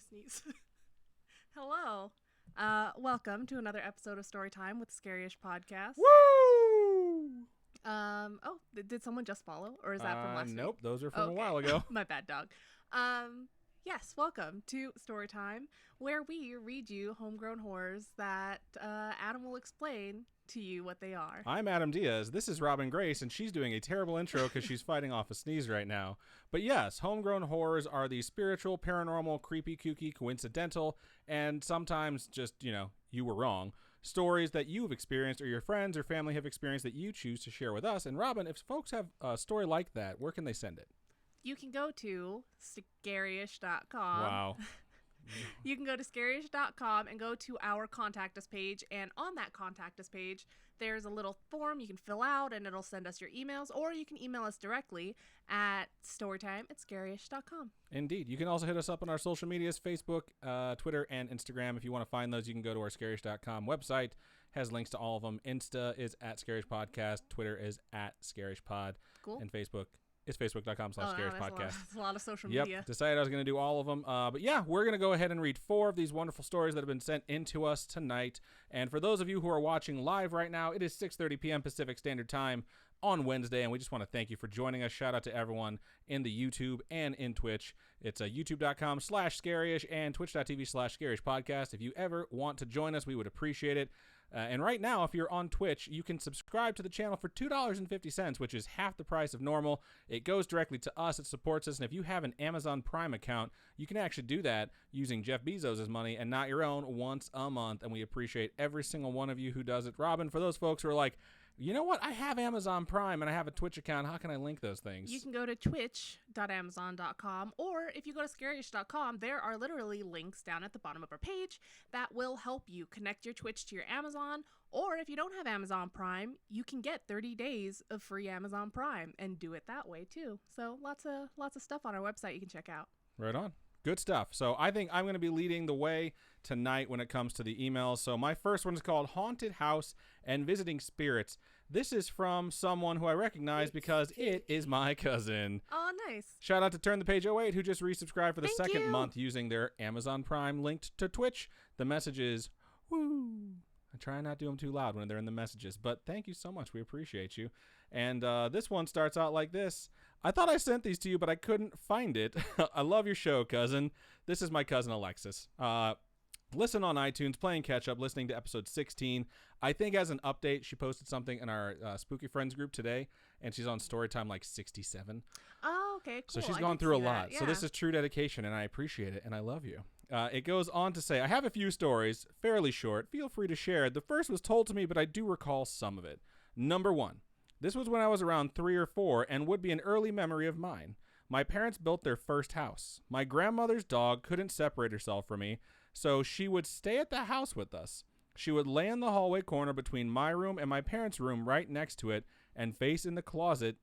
Sneeze. Hello. Welcome to another episode of Storytime with the Scary-ish podcast. Woo! Did someone just follow? Or is that from last week? Nope, those are from a while ago. My bad, dog. Yes, welcome to Storytime, where we read you homegrown horrors that Adam will explain to you what they are. I'm Adam Diaz. This is Robin Grace, and she's doing a terrible intro because she's fighting off a sneeze right now. But yes, homegrown horrors are the spiritual, paranormal, creepy, kooky, coincidental, and sometimes just, you were wrong, stories that you've experienced or your friends or family have experienced that you choose to share with us. And Robin, if folks have a story like that, where can they send it? You can go to scaryish.com. Wow. You can go to scaryish.com and go to our Contact Us page. And on that Contact Us page, there's a little form you can fill out and it'll send us your emails. Or you can email us directly at storytime@scaryish.com. Indeed. You can also hit us up on our social medias, Facebook, Twitter, and Instagram. If you want to find those, you can go to our scaryish.com website. Has links to all of them. Insta is at Scarish Podcast. Twitter is at Scarish Pod. Cool. And Facebook. It's facebook.com/scarishpodcast. That's a lot of social media. Decided I was going to do all of them. But yeah, we're going to go ahead and read 4 of these wonderful stories that have been sent into us tonight. And for those of you who are watching live right now, it is 6:30 p.m. Pacific Standard Time on Wednesday, and we just want to thank you for joining us. Shout out to everyone in the YouTube and in Twitch. It's youtube.com/scaryish and twitch.tv/scarishpodcast. If you ever want to join us, we would appreciate it. And right now, if you're on Twitch, you can subscribe to the channel for $2.50, which is half the price of normal. It goes directly to us. It supports us. And if you have an Amazon Prime account, you can actually do that using Jeff Bezos' money and not your own once a month. And we appreciate every single one of you who does it. Robin, for those folks who are like, you know what? I have Amazon Prime and I have a Twitch account. How can I link those things? You can go to twitch.amazon.com, or if you go to scaryish.com, there are literally links down at the bottom of our page that will help you connect your Twitch to your Amazon. Or if you don't have Amazon Prime, you can get 30 days of free Amazon Prime and do it that way too. So lots of stuff on our website you can check out. Right on. Good stuff. So I think I'm going to be leading the way tonight when it comes to the emails. So my first one is called Haunted House and Visiting Spirits. This is from someone who I recognize because it is my cousin. Oh, nice. Shout out to Turn the Page 08 who just resubscribed for the Thank second you. month using their Amazon Prime linked to Twitch. The message is, woo. I try not to do them too loud when they're in the messages, but thank you so much. We appreciate you. And this one starts out like this. I thought I sent these to you, but I couldn't find it. I love your show, cousin. This is my cousin, Alexis. Listen on iTunes, playing catch-up, listening to episode 16. I think as an update, she posted something in our Spooky Friends group today, and she's on Storytime like 67. Oh, okay, cool. So she's gone through a lot. Yeah. So this is true dedication, and I appreciate it, and I love you. It goes on to say, I have a few stories, fairly short. Feel free to share. The first was told to me, but I do recall some of it. Number 1. This was when I was around 3 or 4 and would be an early memory of mine. My parents built their first house. My grandmother's dog couldn't separate herself from me, so she would stay at the house with us. She would lay in the hallway corner between my room and my parents' room right next to it and face the closet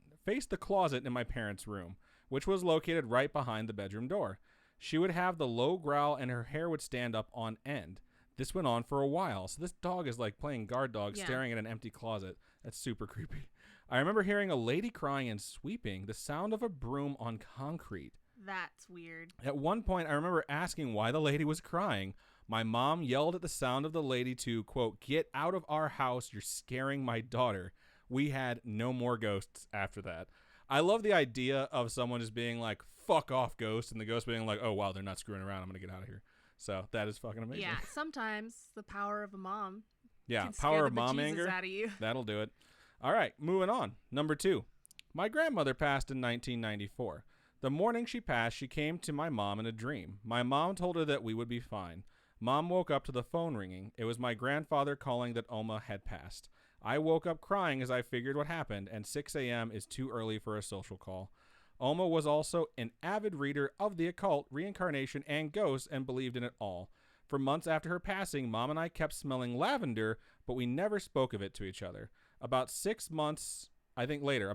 in my parents' room, which was located right behind the bedroom door. She would have the low growl and her hair would stand up on end. This went on for a while. So this dog is like playing guard dog, staring at an empty closet. That's super creepy. I remember hearing a lady crying and sweeping, the sound of a broom on concrete. That's weird. At one point, I remember asking why the lady was crying. My mom yelled at the sound of the lady to, quote, "Get out of our house. You're scaring my daughter." We had no more ghosts after that. I love the idea of someone just being like, fuck off, ghost, and the ghost being like, oh, wow, they're not screwing around. I'm going to get out of here. So that is fucking amazing. Yeah, sometimes the power of a mom. Yeah, can power of scare the mom bejesus anger. Out of you. That'll do it. All right, moving on. Number 2. My grandmother passed in 1994. The morning she passed, she came to my mom in a dream. My mom told her that we would be fine. Mom woke up to the phone ringing. It was my grandfather calling that Oma had passed. I woke up crying as I figured what happened, and 6 a.m. is too early for a social call. Oma was also an avid reader of the occult, reincarnation, and ghosts and believed in it all. For months after her passing, Mom and I kept smelling lavender, but we never spoke of it to each other. About 6 months later,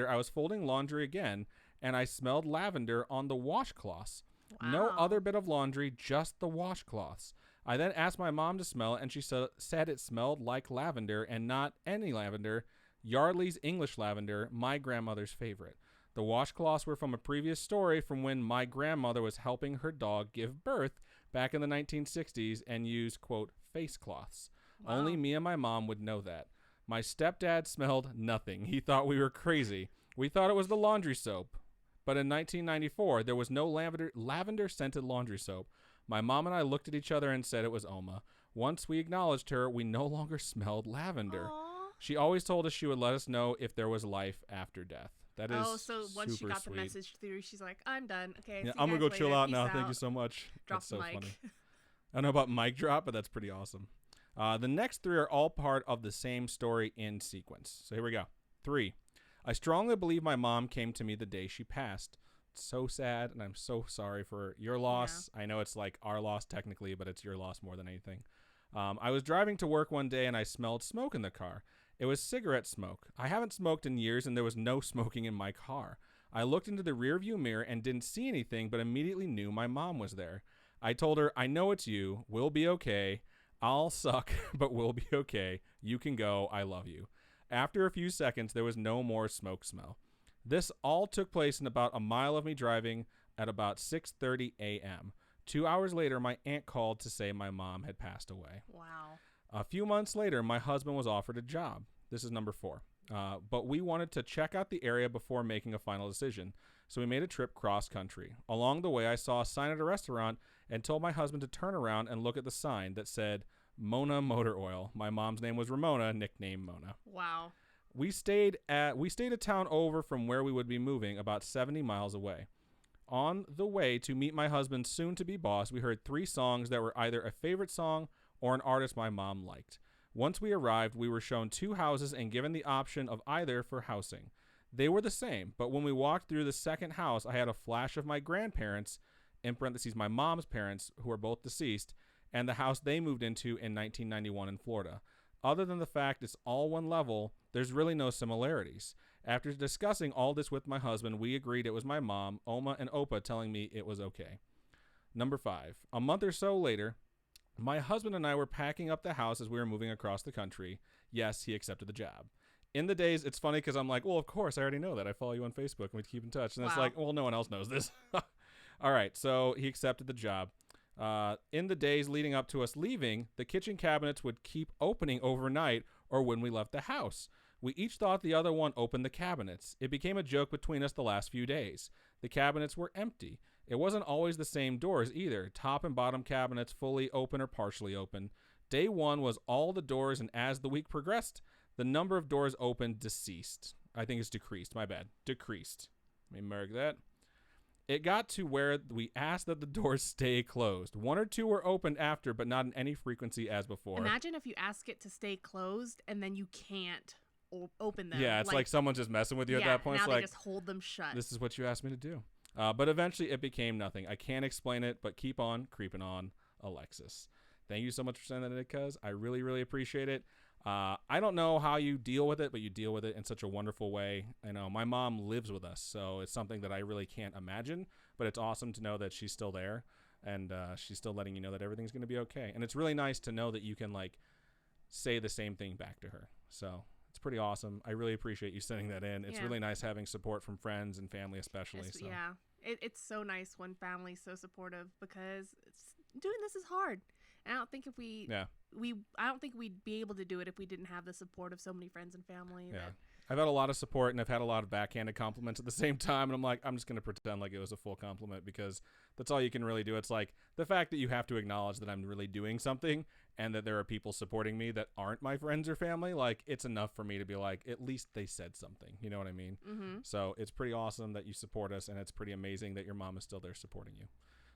I was folding laundry again, and I smelled lavender on the washcloths. Wow. No other bit of laundry, just the washcloths. I then asked my mom to smell it, and she said it smelled like lavender and not any lavender, Yardley's English lavender, my grandmother's favorite. The washcloths were from a previous story from when my grandmother was helping her dog give birth back in the 1960s and used, quote, face cloths. Wow. Only me and my mom would know that. My stepdad smelled nothing. He thought we were crazy. We thought it was the laundry soap. But in 1994, there was no lavender-scented laundry soap. My mom and I looked at each other and said it was Oma. Once we acknowledged her, we no longer smelled lavender. Aww. She always told us she would let us know if there was life after death. That is so once she got sweet. The message through, she's like, I'm done. Okay, yeah, see I'm going to go later. chill out Peace now. out. Thank you so much. Drop That's so the mic. funny. I don't know about mic drop, but that's pretty awesome. The next three are all part of the same story in sequence. So here we go. 3. I strongly believe my mom came to me the day she passed. It's so sad, and I'm so sorry for your loss. Yeah. I know it's like our loss technically, but it's your loss more than anything. I was driving to work one day, and I smelled smoke in the car. It was cigarette smoke. I haven't smoked in years, and there was no smoking in my car. I looked into the rearview mirror and didn't see anything, but immediately knew my mom was there. I told her, I know it's you. We'll be okay. I'll suck, but we'll be okay. You can go. I love you. After a few seconds, there was no more smoke smell. This all took place in about a mile of me driving at about 6:30 a.m. 2 hours later, my aunt called to say my mom had passed away. Wow. A few months later, my husband was offered a job. This is number 4. But we wanted to check out the area before making a final decision. So we made a trip cross-country. Along the way, I saw a sign at a restaurant and told my husband to turn around and look at the sign that said Mona Motor Oil. My mom's name was Ramona, nicknamed Mona. Wow. We stayed a town over from where we would be moving, about 70 miles away. On the way to meet my husband's soon-to-be boss, we heard 3 songs that were either a favorite song or an artist my mom liked. Once we arrived, we were shown 2 houses and given the option of either for housing. They were the same, but when we walked through the second house, I had a flash of my grandparents, in parentheses my mom's parents, who are both deceased, and the house they moved into in 1991 in Florida. Other than the fact it's all one level, there's really no similarities. After discussing all this with my husband, we agreed it was my mom, Oma, and Opa telling me it was okay. Number 5. A month or so later, my husband and I were packing up the house as we were moving across the country. Yes, he accepted the job. In the days, it's funny because I'm like, well, of course, I already know that. I follow you on Facebook and we keep in touch. And It's like, well, no one else knows this. All right, so he accepted the job. In the days leading up to us leaving, the kitchen cabinets would keep opening overnight or when we left the house. We each thought the other one opened the cabinets. It became a joke between us the last few days. The cabinets were empty. It wasn't always the same doors either. Top and bottom cabinets fully open or partially open. Day 1 was all the doors, and as the week progressed, the number of doors open decreased. I think it's decreased. My bad. Decreased. Let me mark that. It got to where we asked that the doors stay closed. 1 or 2 were opened after, but not in any frequency as before. Imagine if you ask it to stay closed and then you can't open them. Yeah, it's like someo's just messing with you at that point. Now it's they like, just hold them shut. This is what you asked me to do. But eventually it became nothing. I can't explain it, but keep on creeping on, Alexis. Thank you so much for sending that in, cuz. I really, really appreciate it. I don't know how you deal with it, but you deal with it in such a wonderful way. I know my mom lives with us, so it's something that I really can't imagine, but it's awesome to know that she's still there and she's still letting you know that everything's going to be okay. And it's really nice to know that you can like say the same thing back to her. So it's pretty awesome. I really appreciate you sending that in. It's really nice having support from friends and family especially. So. Yeah. It's so nice when family's so supportive because doing this is hard. And I don't think if I don't think we'd be able to do it if we didn't have the support of so many friends and family. Yeah. I've had a lot of support and I've had a lot of backhanded compliments at the same time. And I'm like, I'm just going to pretend like it was a full compliment because that's all you can really do. It's like the fact that you have to acknowledge that I'm really doing something and that there are people supporting me that aren't my friends or family. Like it's enough for me to be like, at least they said something. You know what I mean? Mm-hmm. So it's pretty awesome that you support us and it's pretty amazing that your mom is still there supporting you.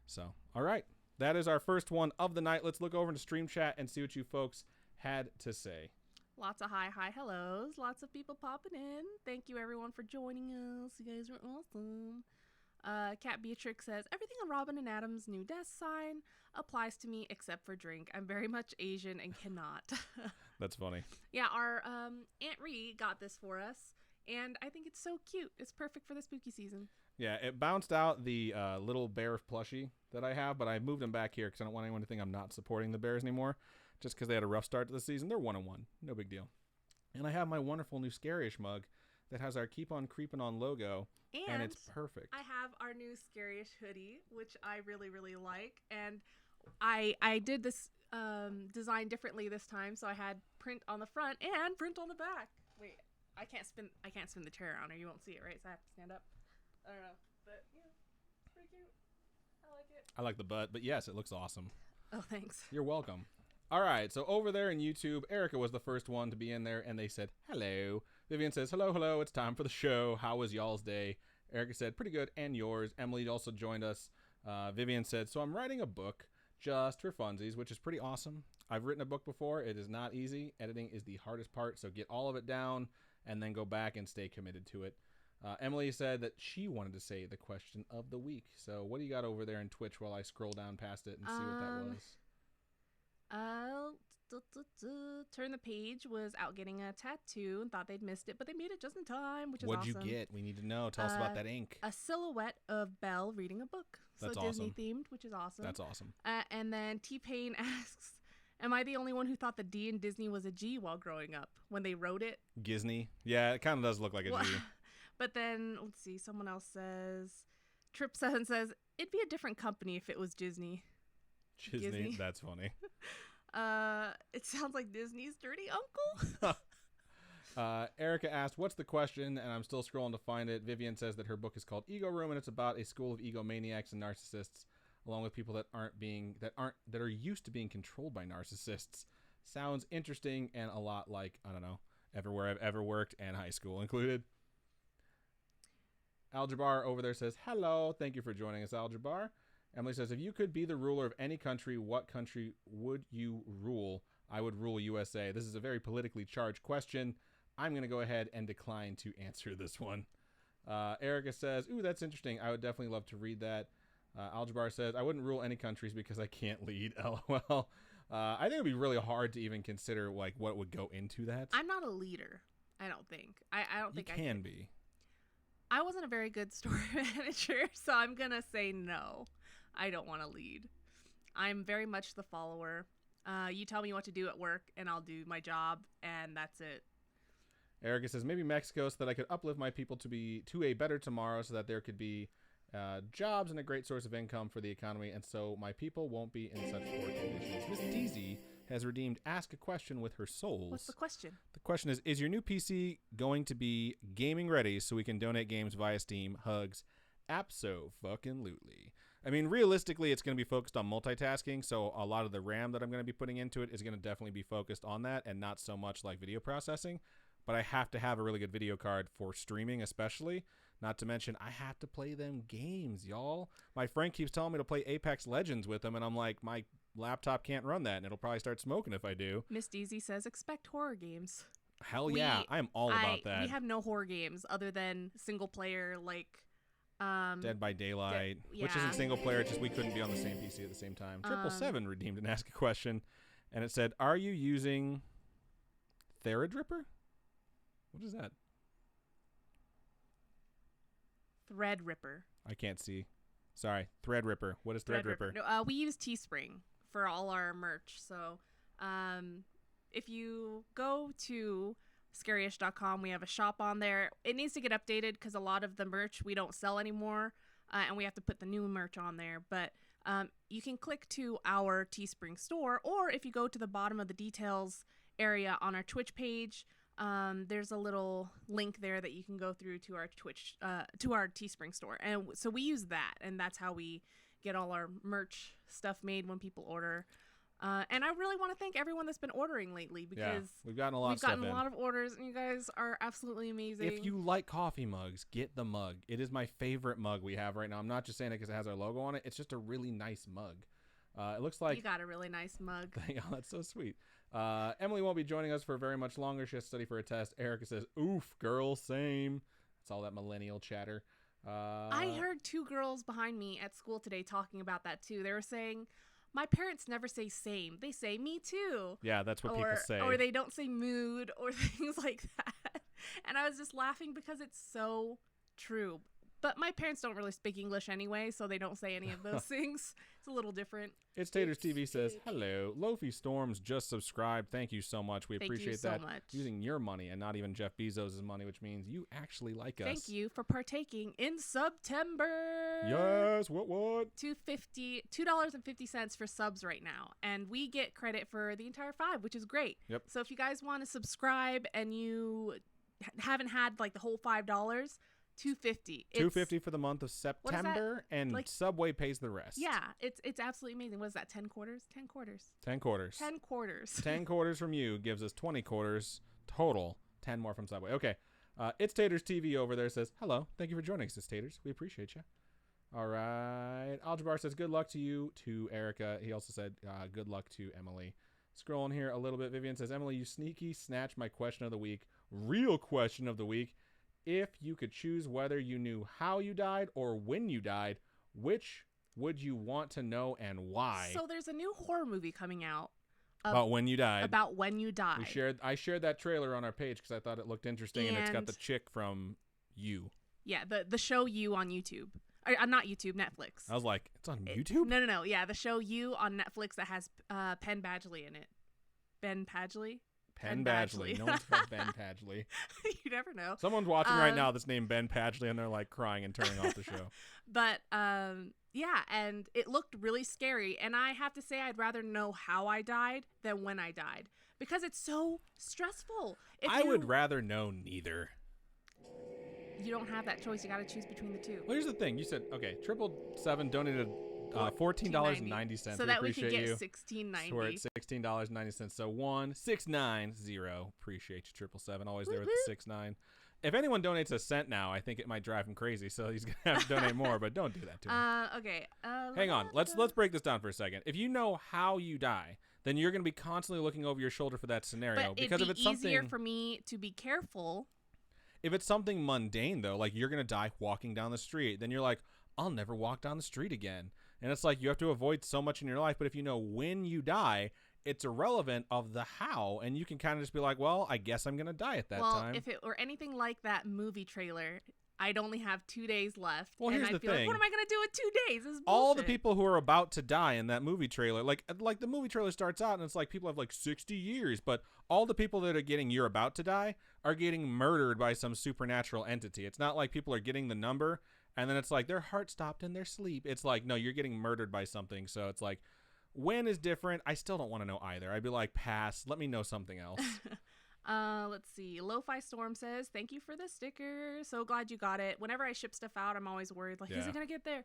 So, all right. That is our first one of the night. Let's look over into Stream Chat and see what you folks had to say. Lots of hi, hellos. Lots of people popping in. Thank you, everyone, for joining us. You guys are awesome. Kat Beatrix says, everything on Robin and Adam's new desk sign applies to me except for drink. I'm very much Asian and cannot. That's funny. Yeah, our Aunt Ree got this for us, and I think it's so cute. It's perfect for the spooky season. Yeah, it bounced out the little bear plushie that I have, but I moved them back here because I don't want anyone to think I'm not supporting the Bears anymore. Just because they had a rough start to the season. They're 1-1. No big deal. And I have my wonderful new Scary-ish mug that has our Keep On Creepin' On logo, and it's perfect. I have our new Scary-ish hoodie, which I really, really like, and I did this design differently this time, so I had print on the front and print on the back. Wait, I can't spin the chair around, or you won't see it, right? So I have to stand up. I don't know, but yeah, it's pretty cute. I like it. I like the butt, but yes, it looks awesome. Oh, thanks. You're welcome. All right, so over there in YouTube, Erica was the first one to be in there, and they said, hello. Vivian says, hello, it's time for the show. How was y'all's day? Erica said, pretty good, and yours. Emily also joined us. Vivian said, so I'm writing a book just for funsies, which is pretty awesome. I've written a book before. It is not easy. Editing is the hardest part, so get all of it down and then go back and stay committed to it. Emily said that she wanted to say the question of the week. So what do you got over there in Twitch while I scroll down past it and see what that was? Turn the Page was out getting a tattoo and thought they'd missed it, but they made it just in time, which is What'd awesome. You get? We need to know. Tell us about that ink. A silhouette of Belle reading a book. That's so awesome. Disney themed, which is awesome. That's awesome. And then T-Pain asks, am I the only one who thought the D in Disney was a G while growing up when they wrote it? Gisney? Yeah, it kind of does look like a G. But then, let's see, someone else says, Trip7 says, it'd be a different company if it was Disney. Disney? That's funny. It sounds like Disney's dirty uncle. Erica asked, what's the question? And I'm still scrolling to find it. Vivian says that her book is called Ego Room, and it's about a school of egomaniacs and narcissists, along with people that are used to being controlled by narcissists. Sounds interesting and a lot like, I don't know, everywhere I've ever worked and high school included. Aljabar over there says, hello. Thank you for joining us, Aljabar. Emily says, if you could be the ruler of any country, what country would you rule? I would rule USA. This is a very politically charged question. I'm going to go ahead and decline to answer this one. Erica says, ooh, that's interesting. I would definitely love to read that. Aljabar says, I wouldn't rule any countries because I can't lead. LOL. I think it would be really hard to even consider like what would go into that. I'm not a leader, I don't think. I don't think I can be. I wasn't a very good story manager, so I'm going to say no. I don't want to lead. I'm very much the follower. You tell me what to do at work, and I'll do my job, and that's it. Erica says, maybe Mexico, so that I could uplift my people to a better tomorrow, so that there could be jobs and a great source of income for the economy, and so my people won't be in such poor conditions. Miss Deezy has redeemed Ask a Question with her souls. What's the question? The question is your new PC going to be gaming ready so we can donate games via Steam? Hugs. Abso-fucking-lutely. I mean, realistically, it's going to be focused on multitasking, so a lot of the RAM that I'm going to be putting into it is going to definitely be focused on that and not so much like video processing. But I have to have a really good video card for streaming especially. Not to mention, I have to play them games, y'all. My friend keeps telling me to play Apex Legends with him, and I'm like, my laptop can't run that, and it'll probably start smoking if I do. Miss Deezy says, expect horror games. Hell yeah, I am all about that. We have no horror games other than single player, like... Dead by Daylight, which isn't single player, it's just we couldn't be on the same PC at the same time. 777 redeemed and asked a question, and it said, are you using Theredripper? What is that? Threadripper. I can't see. Sorry, Threadripper. What is Threadripper? No, we use Teespring for all our merch. So if you go to Scary-ish.com, we have a shop on there. It needs to get updated because a lot of the merch we don't sell anymore, and we have to put the new merch on there. But you can click to our Teespring store, or if you go to the bottom of the details area on our Twitch page, there's a little link there that you can go through to our Twitch, to our Teespring store. And so we use that, and that's how we get all our merch stuff made when people order. And I really want to thank everyone that's been ordering lately because we've gotten a lot of orders, and you guys are absolutely amazing. If you like coffee mugs, get the mug. It is my favorite mug we have right now. I'm not just saying it because it has our logo on it. It's just a really nice mug. It looks like you got a really nice mug. Oh, that's so sweet. Emily won't be joining us for very much longer. She has to study for a test. Erica says, oof, girl, same. It's all that millennial chatter. I heard two girls behind me at school today talking about that too. They were saying, my parents never say same. They say me too. Yeah, that's what people say. Or they don't say mood or things like that. And I was just laughing because it's so true. But my parents don't really speak English anyway, so they don't say any of those things. It's a little different. It's Taters TV says, hello, Lofi Storms just subscribed. Thank you so much. We appreciate that. Much. Using your money and not even Jeff Bezos' money, which means you actually like us. Thank you for partaking in September. Yes, what? $2.50 for subs right now. And we get credit for the entire 5, which is great. Yep. So if you guys want to subscribe and you haven't had like the whole $5, $2.50. $2.50 for the month of September, and like, Subway pays the rest. Yeah, it's absolutely amazing. What is that? 10 quarters? 10 quarters. 10 quarters. 10 quarters. 10 quarters from you gives us 20 quarters total. 10 more from Subway. Okay. It's Taters TV over there says, hello, thank you for joining us, Taters. We appreciate you. All right. Aljabar says, good luck to you, to Erica. He also said, good luck to Emily. Scrolling here a little bit, Vivian says, Emily, you sneaky snatch my question of the week. Real question of the week. If you could choose whether you knew how you died or when you died, which would you want to know and why? So there's a new horror movie coming out. About when you died. About when you died. I shared that trailer on our page because I thought it looked interesting, and it's got the chick from You. Yeah, the show You on YouTube. Not YouTube, Netflix. I was like, it's on YouTube? No. Yeah, the show You on Netflix that has Penn Badgley in it. Ben Badgley? Penn Badgley. No one's called Ben Badgley. You never know. Someone's watching right now that's named Ben Badgley, and they're like crying and turning off the show. But yeah, and it looked really scary. And I have to say, I'd rather know how I died than when I died because it's so stressful. I would rather know neither. You don't have that choice. You got to choose between the two. Well, here's the thing. You said, okay, 777 donated $14.90. So that we can get $16.90. So we're at $16.90. So 1690. Appreciate you, 777. Always there with the 69. If anyone donates a cent now, I think it might drive him crazy. So he's gonna have to donate more. But don't do that to him. Okay. Hang on. Let's break this down for a second. If you know how you die, then you're gonna be constantly looking over your shoulder for that scenario. But because it'd if be it's easier something for me to be careful. If it's something mundane, though, like you're going to die walking down the street, then you're like, I'll never walk down the street again. And it's like you have to avoid so much in your life. But if you know when you die, it's irrelevant of the how. And you can kind of just be like, well, I guess I'm going to die at that time. Well, if it were anything like that movie trailer, I'd only have 2 days left. Well, here's the thing. Like, what am I going to do in 2 days? This is bullshit. All the people who are about to die in that movie trailer, like the movie trailer starts out and it's like people have like 60 years. But all the people that are getting you're about to die are getting murdered by some supernatural entity. It's not like people are getting the number and then it's like their heart stopped in their sleep. It's like, no, you're getting murdered by something. So it's like when is different. I still don't want to know either. I'd be like, pass. Let me know something else. Let's see. Lo-Fi Storm says, thank you for the sticker. So glad you got it. Whenever I ship stuff out, I'm always worried, like, is it going to get there?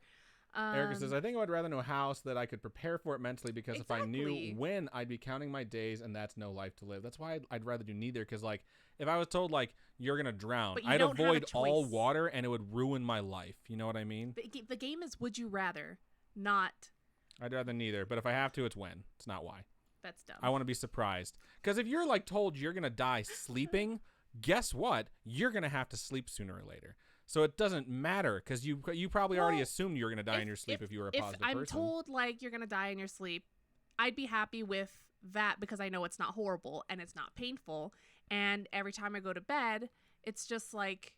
Erica says, I think I would rather know how so that I could prepare for it mentally because if I knew when, I'd be counting my days and that's no life to live. That's why I'd rather do neither because, like, if I was told, like, you're going to drown, I'd avoid all water and it would ruin my life. You know what I mean? The game is would you rather, not... I'd rather neither, but if I have to, it's when. It's not why. That's dumb. I want to be surprised. Because if you're, like, told you're going to die sleeping, guess what? You're going to have to sleep sooner or later. So it doesn't matter because you probably already assumed you were going to die in your sleep if you were a positive person. If I'm told, like, you're going to die in your sleep, I'd be happy with that because I know it's not horrible and it's not painful. And every time I go to bed, it's just like,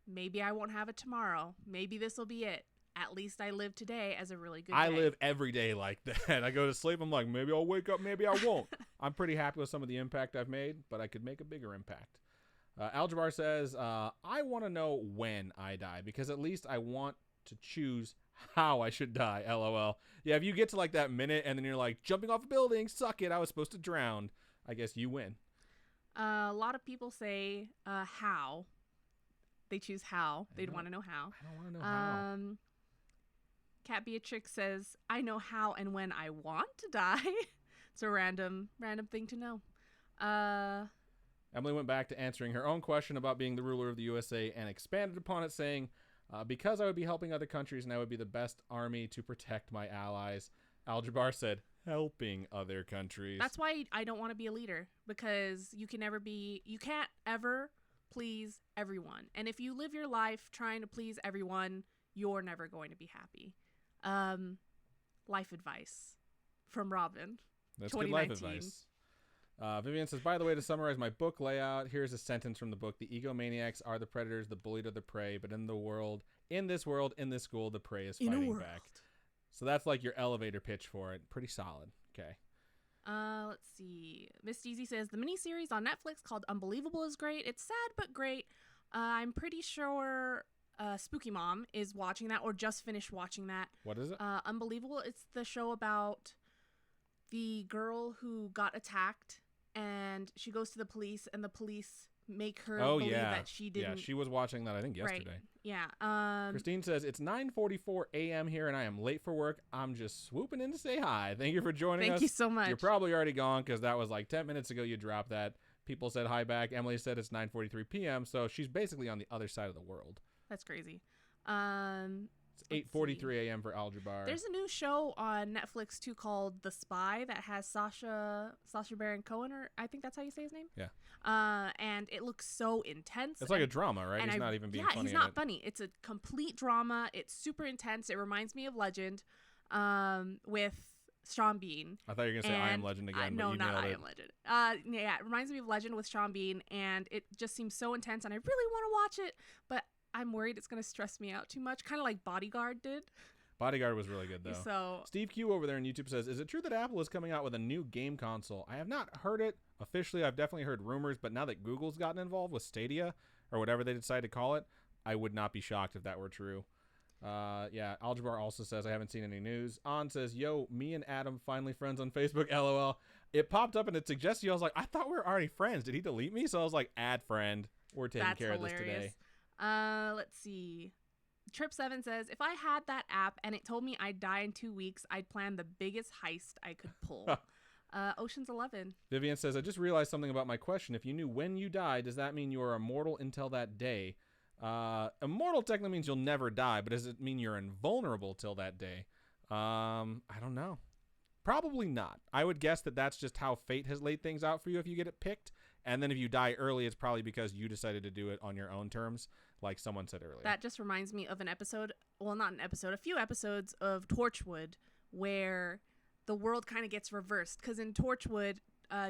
maybe I won't have it tomorrow. Maybe this will be it. At least I live today as a really good day. I live every day like that. I go to sleep. I'm like, maybe I'll wake up. Maybe I won't. I'm pretty happy with some of the impact I've made, but I could make a bigger impact. Aljabar says, I want to know when I die because at least I want to choose how I should die. LOL. Yeah, if you get to like that minute and then you're like, jumping off a building, suck it, I was supposed to drown. I guess you win. A lot of people say how. They choose how. They'd want to know how. I don't want to know how. Cat Beatrix says, I know how and when I want to die. It's a random thing to know. Emily went back to answering her own question about being the ruler of the USA and expanded upon it, saying, because I would be helping other countries and I would be the best army to protect my allies. Aljabar said, helping other countries. That's why I don't want to be a leader because you can't ever please everyone. And if you live your life trying to please everyone, you're never going to be happy. Life advice from Robin. That's good life advice. Vivian says, by the way, to summarize my book layout, here's a sentence from the book. The egomaniacs are the predators, the bullied are the prey, but in this school, the prey is fighting back. So that's like your elevator pitch for it. Pretty solid. Okay. Let's see. Miss Deezy says, the miniseries on Netflix called Unbelievable is great. It's sad but great. I'm pretty sure Spooky Mom is watching that or just finished watching that. What is it? Unbelievable. It's the show about the girl who got attacked and she goes to the police and the police make her believe that she didn't. Yeah, she was watching that, I think, yesterday. Right. Yeah. Christine says, it's 9:44 a.m. here and I am late for work. I'm just swooping in to say hi. Thank you for joining us. Thank you so much. You're probably already gone because that was like 10 minutes ago you dropped that. People said hi back. Emily said it's 9:43 p.m., so she's basically on the other side of the world. That's crazy. It's 8:43 a.m. for Algebra. There's a new show on Netflix too called The Spy that has Sacha Baron Cohen, or I think that's how you say his name. Yeah. And it looks so intense. It's like a drama, right? He's not even being funny. Yeah, he's not funny. It's a complete drama. It's super intense. It reminds me of Legend, with Sean Bean. I thought you were gonna say I Am Legend again. No, but you not nailed I it. Am Legend. Yeah, it reminds me of Legend with Sean Bean, and it just seems so intense, and I really want to watch it, but I'm worried it's going to stress me out too much, kind of like Bodyguard did. Bodyguard was really good, though. So Steve Q over there on YouTube says, is it true that Apple is coming out with a new game console? I have not heard it officially. I've definitely heard rumors, but now that Google's gotten involved with Stadia, or whatever they decide to call it, I would not be shocked if that were true. Yeah, Algebra also says, I haven't seen any news. On says, yo, me and Adam finally friends on Facebook, LOL. It popped up and it suggested you. I was like, I thought we were already friends. Did he delete me? So I was like, add friend. We're taking care of this today. Let's see. Trip7 says, if I had that app and it told me I'd die in 2 weeks, I'd plan the biggest heist I could pull. Ocean's 11. Vivian says, I just realized something about my question. If you knew when you die, does that mean you are immortal until that day? Immortal technically means you'll never die, but does it mean you're invulnerable till that day? I don't know. Probably not. I would guess that that's just how fate has laid things out for you if you get it picked. And then if you die early, it's probably because you decided to do it on your own terms, like someone said earlier. That just reminds me of an episode, well, not an episode, a few episodes of Torchwood where the world kind of gets reversed. Because in Torchwood,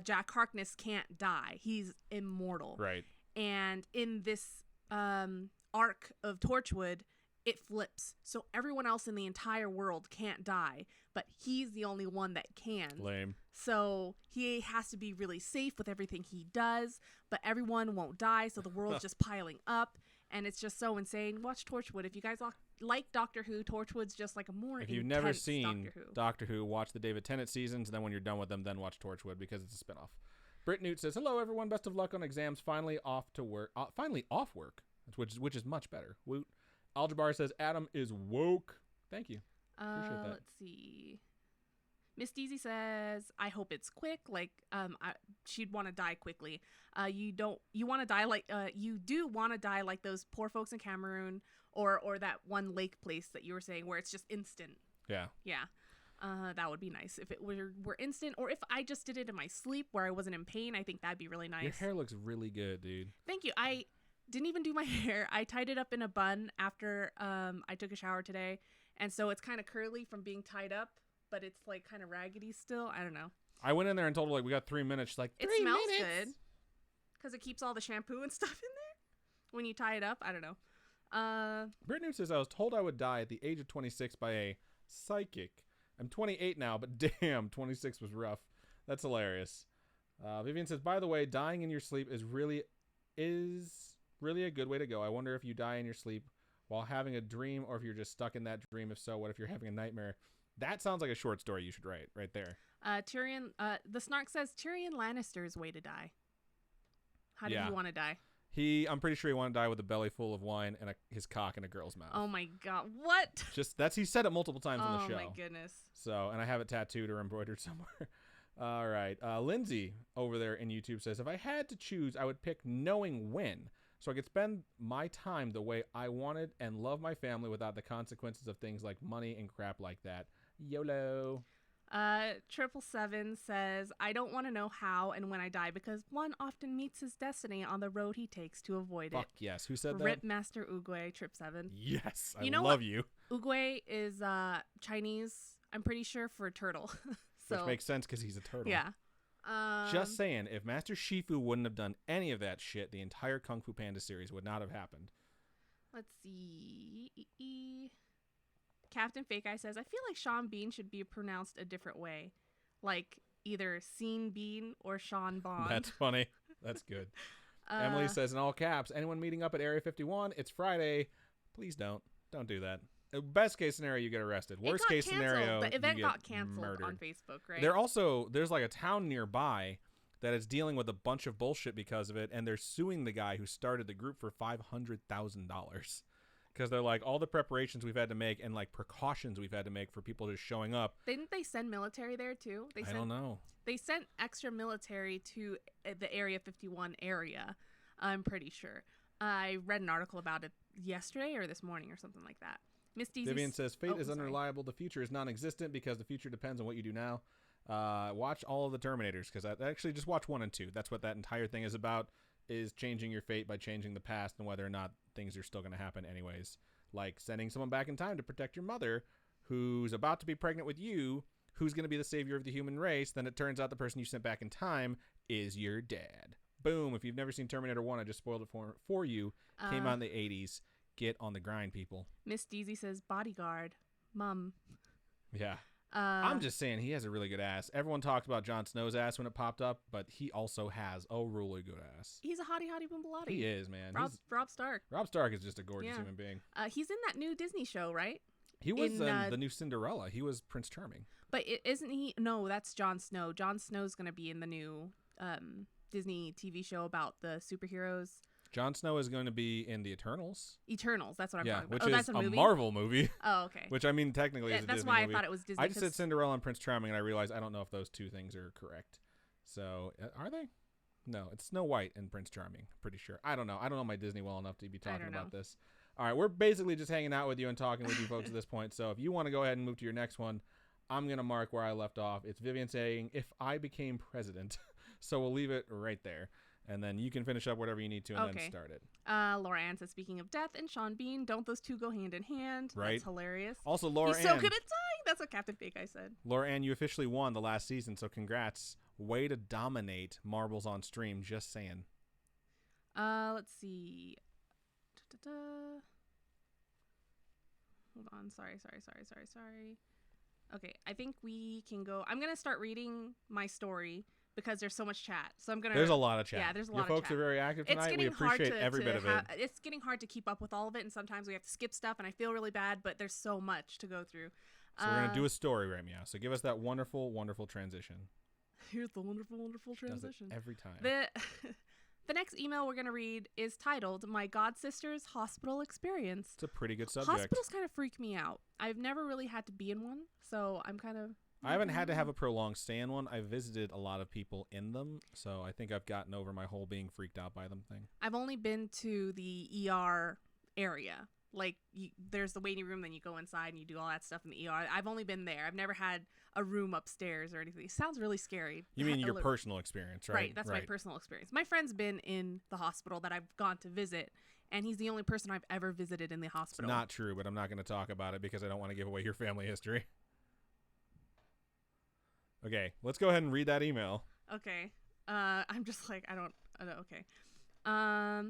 Jack Harkness can't die. He's immortal. Right. And in this arc of Torchwood, it flips. So everyone else in the entire world can't die, but he's the only one that can. Lame. So he has to be really safe with everything he does, but everyone won't die, so the world's just piling up, and it's just so insane. Watch Torchwood. If you guys like Doctor Who, Torchwood's just like a more intense If you've never seen Doctor Who, watch the David Tennant seasons, and then when you're done with them, then watch Torchwood because it's a spinoff. Britt Newt says, hello, everyone. Best of luck on exams. Finally off work, which is much better. Woot. Aljabar says, Adam is woke. Thank you. Appreciate that. Let's see. Miss Deezy says, I hope it's quick. Like, she'd want to die quickly. You do want to die like those poor folks in Cameroon or that one lake place that you were saying where it's just instant. Yeah. Yeah. That would be nice if it were instant, or if I just did it in my sleep where I wasn't in pain. I think that'd be really nice. Your hair looks really good, dude. Thank you. I didn't even do my hair. I tied it up in a bun after I took a shower today, and so it's kind of curly from being tied up, but it's like kind of raggedy still. I don't know. I went in there and told her, like, we got 3 minutes. She's like, it smells good because it keeps all the shampoo and stuff in there when you tie it up. I don't know. Brittany says, I was told I would die at the age of 26 by a psychic. I'm 28 now, but damn, 26 was rough. That's hilarious. Vivian says, by the way, dying in your sleep is really a good way to go. I wonder if you die in your sleep while having a dream or if you're just stuck in that dream. If so, what if you're having a nightmare? That sounds like a short story you should write right there. Tyrion, the Snark says Tyrion Lannister's way to die. How did he want to die? I'm pretty sure he wanted to die with a belly full of wine and his cock in a girl's mouth. Oh my god, what? He said it multiple times in the show. Oh my goodness. So, and I have it tattooed or embroidered somewhere. All right. Lindsay over there in YouTube says, if I had to choose, I would pick knowing when, so I could spend my time the way I wanted and love my family without the consequences of things like money and crap like that. YOLO. 777 says, I don't want to know how and when I die because one often meets his destiny on the road he takes to avoid it. Fuck yes. Who said that? Rip Master Oogway, Trip7. Yes. I love you. Oogway is Chinese, I'm pretty sure, for turtle. So, which makes sense because he's a turtle. Yeah. Just saying, if Master Shifu wouldn't have done any of that shit, the entire Kung Fu Panda series would not have happened. Let's see. Captain Fake Eye says, I feel like Sean Bean should be pronounced a different way. Like either Scene Bean or Sean Bond. That's funny. That's good. Emily says in all caps, anyone meeting up at Area 51, it's Friday. Please don't do that. Best case scenario, you get arrested. Worst case scenario, the event got canceled murdered. on Facebook, right? There's like a town nearby that is dealing with a bunch of bullshit because of it, and they're suing the guy who started the group for $500,000 because they're like, all the preparations we've had to make and like precautions we've had to make for people just showing up. Didn't they send military there too? I don't know. They sent extra military to the Area 51 area, I'm pretty sure. I read an article about it yesterday or this morning or something like that. Miss Deasy Vivian says, fate is unreliable. The future is non-existent because the future depends on what you do now. Watch all of the Terminators because actually just watch 1 and 2. That's what that entire thing is about, is changing your fate by changing the past and whether or not things are still going to happen anyways. Like sending someone back in time to protect your mother who's about to be pregnant with you, who's going to be the savior of the human race. Then it turns out the person you sent back in time is your dad. Boom. If you've never seen Terminator 1, I just spoiled it for you. Came out in the 80s. Get on the grind, people. Miss Deasy says, bodyguard. Mum. Yeah. I'm just saying he has a really good ass. Everyone talked about Jon Snow's ass when it popped up, but he also has a really good ass. He's a hottie boom baladi. He is, man. Rob Stark. Rob Stark is just a gorgeous human being. He's in that new Disney show, right? He was in the new Cinderella. He was Prince Charming. But isn't he? No, that's Jon Snow. Jon Snow's going to be in the new Disney TV show about the superheroes. Jon Snow is going to be in the Eternals. Eternals, that's what I'm talking about. Which is that's a movie? Marvel movie. Oh, okay. Which I mean, technically is a Disney movie. That's why I thought it was Disney. I just said Cinderella and Prince Charming, and I realized I don't know if those two things are correct. So, are they? No, it's Snow White and Prince Charming. Pretty sure. I don't know. I don't know my Disney well enough to be talking about this. All right, we're basically just hanging out with you and talking with you folks at this point. So if you want to go ahead and move to your next one, I'm going to mark where I left off. It's Vivian saying, if I became president. So we'll leave it right there. And then you can finish up whatever you need to and then start it. Laura Ann says, speaking of death and Sean Bean, don't those two go hand in hand? Right. That's hilarious. Also, Laura Ann. He's so good at dying. That's what Captain Fake Eye said. Laura Ann, you officially won the last season, so congrats. Way to dominate Marbles on Stream, just saying. Let's see. Hold on. Sorry. Okay, I think we can go. I'm going to start reading my story because there's so much chat. So I'm going to. There's a lot of chat. Yeah, there's a lot of chat. Your folks are very active tonight. We appreciate every bit of it. It's getting hard to keep up with all of it, and sometimes we have to skip stuff, and I feel really bad, but there's so much to go through. So we're going to do a story right now. So give us that wonderful, wonderful transition. Here's the wonderful, wonderful transition. Does it every time. The next email we're going to read is titled, My God Sister's Hospital Experience. It's a pretty good subject. Hospitals kind of freak me out. I've never really had to be in one, so I'm kind of... I haven't had to have a prolonged stay in one. I've visited a lot of people in them, so I think I've gotten over my whole being freaked out by them thing. I've only been to the ER area. Like, there's the waiting room, then you go inside and you do all that stuff in the ER. I've only been there. I've never had a room upstairs or anything. It sounds really scary. You mean your personal experience, right? Right, that's my personal experience. My friend's been in the hospital that I've gone to visit, and he's the only person I've ever visited in the hospital. It's not true, but I'm not going to talk about it because I don't want to give away your family history. Okay, let's go ahead and read that email. Okay. I'm just like, I don't okay. Hi,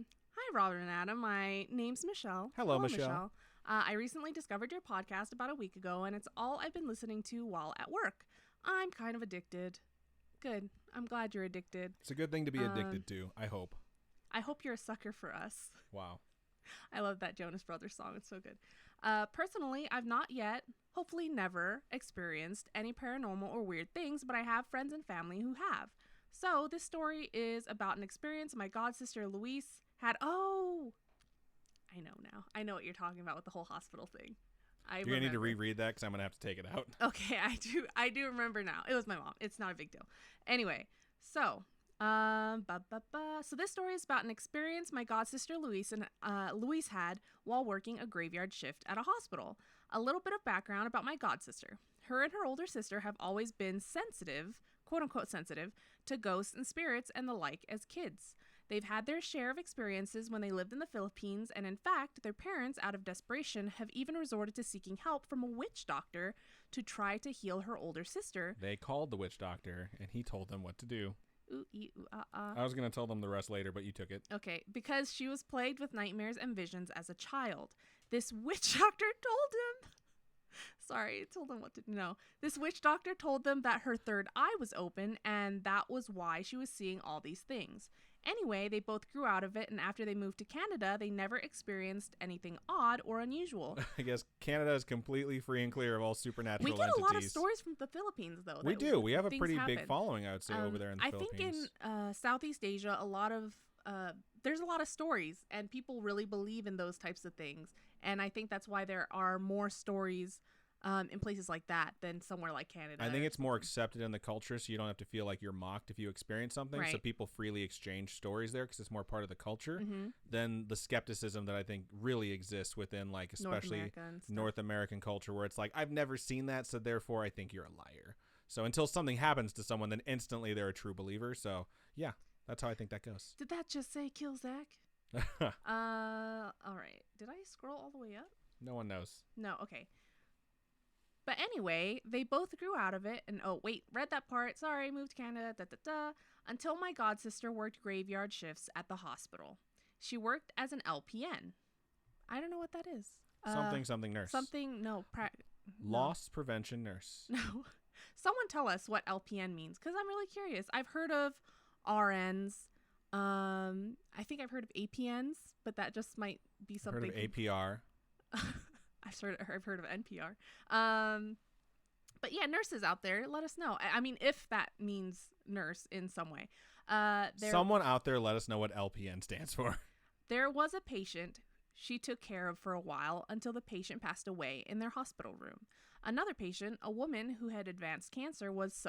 Robert and Adam. My name's Michelle. Hello, Michelle. I recently discovered your podcast about a week ago, and it's all I've been listening to while at work. I'm kind of addicted. Good. I'm glad you're addicted. It's a good thing to be addicted to, I hope. I hope you're a sucker for us. Wow. I love that Jonas Brothers song. It's so good. Personally, I've not yet, hopefully never, experienced any paranormal or weird things, but I have friends and family who have. So this story is about an experience my god sister Louise had. Oh, I know now. I know what you're talking about with the whole hospital thing. You're going to need to reread that because I'm going to have to take it out. Okay, I do remember now. It was my mom. It's not a big deal. Anyway, so... So this story is about an experience my god sister Louise had while working a graveyard shift at a hospital. A little bit of background about my god sister. Her and her older sister have always been sensitive, quote unquote sensitive, to ghosts and spirits and the like as kids. They've had their share of experiences when they lived in the Philippines, and in fact, their parents, out of desperation, have even resorted to seeking help from a witch doctor to try to heal her older sister. They called the witch doctor, and he told them what to do. I was going to tell them the rest later, but you took it. Okay, because she was plagued with nightmares and visions as a child. This witch doctor told him... Sorry, told them what to know. This witch doctor told them that her third eye was open, and that was why she was seeing all these things. Anyway, they both grew out of it, and after they moved to Canada, they never experienced anything odd or unusual. I guess Canada is completely free and clear of all supernatural entities. We get a lot of stories from the Philippines, though. We do. We have a pretty big following, I would say, over there in the Philippines. I think in Southeast Asia, there's a lot of stories, and people really believe in those types of things. And I think that's why there are more stories in places like that than somewhere like Canada. I think it's more accepted in the culture, so you don't have to feel like you're mocked if you experience something. Right. So people freely exchange stories there because it's more part of the culture than the skepticism that I think really exists within, like, especially North American culture, where it's like, I've never seen that, so therefore I think you're a liar. So until something happens to someone, then instantly they're a true believer. So yeah, that's how I think that goes. Did that just say kill Zach? All right. Did I scroll all the way up? No one knows. No, okay. But anyway, they both grew out of it, and read that part. Sorry, moved to Canada, until my godsister worked graveyard shifts at the hospital. She worked as an LPN. I don't know what that is. Something nurse. Loss prevention nurse. No. Someone tell us what LPN means, because I'm really curious. I've heard of RNs. I think I've heard of APNs, but that just might be something. Heard of APR. I've heard of NPR. But yeah, nurses out there, let us know. I mean, if that means nurse in some way. Someone out there, let us know what LPN stands for. There was a patient she took care of for a while until the patient passed away in their hospital room. Another patient, a woman who had advanced cancer, was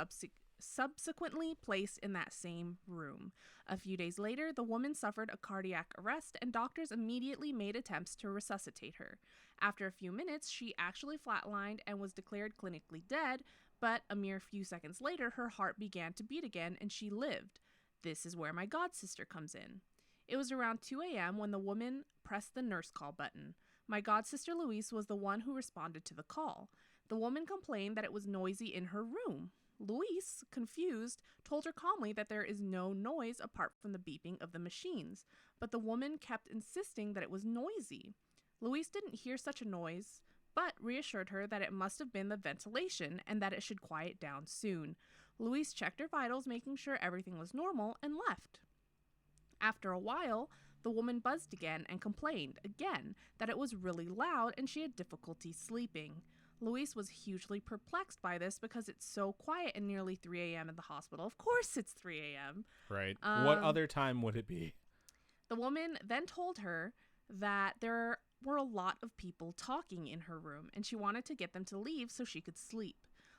subsequently placed in that same room. A few days later, the woman suffered a cardiac arrest, and doctors immediately made attempts to resuscitate her. After a few minutes, she actually flatlined and was declared clinically dead, but a mere few seconds later, her heart began to beat again and she lived. This is where my godsister comes in. It was around 2 a.m. when the woman pressed the nurse call button. My godsister Louise was the one who responded to the call. The woman complained that it was noisy in her room. Louise, confused, told her calmly that there is no noise apart from the beeping of the machines, but the woman kept insisting that it was noisy. Louise didn't hear such a noise, but reassured her that it must have been the ventilation and that it should quiet down soon. Louise checked her vitals, making sure everything was normal, and left. After a while, the woman buzzed again and complained again that it was really loud and she had difficulty sleeping. Louise was hugely perplexed by this because it's so quiet at nearly 3 a.m. in the hospital. Of course it's 3 a.m. Right. What other time would it be? The woman then told her that there were a lot of people talking in her room and she wanted to get them to leave so she could sleep.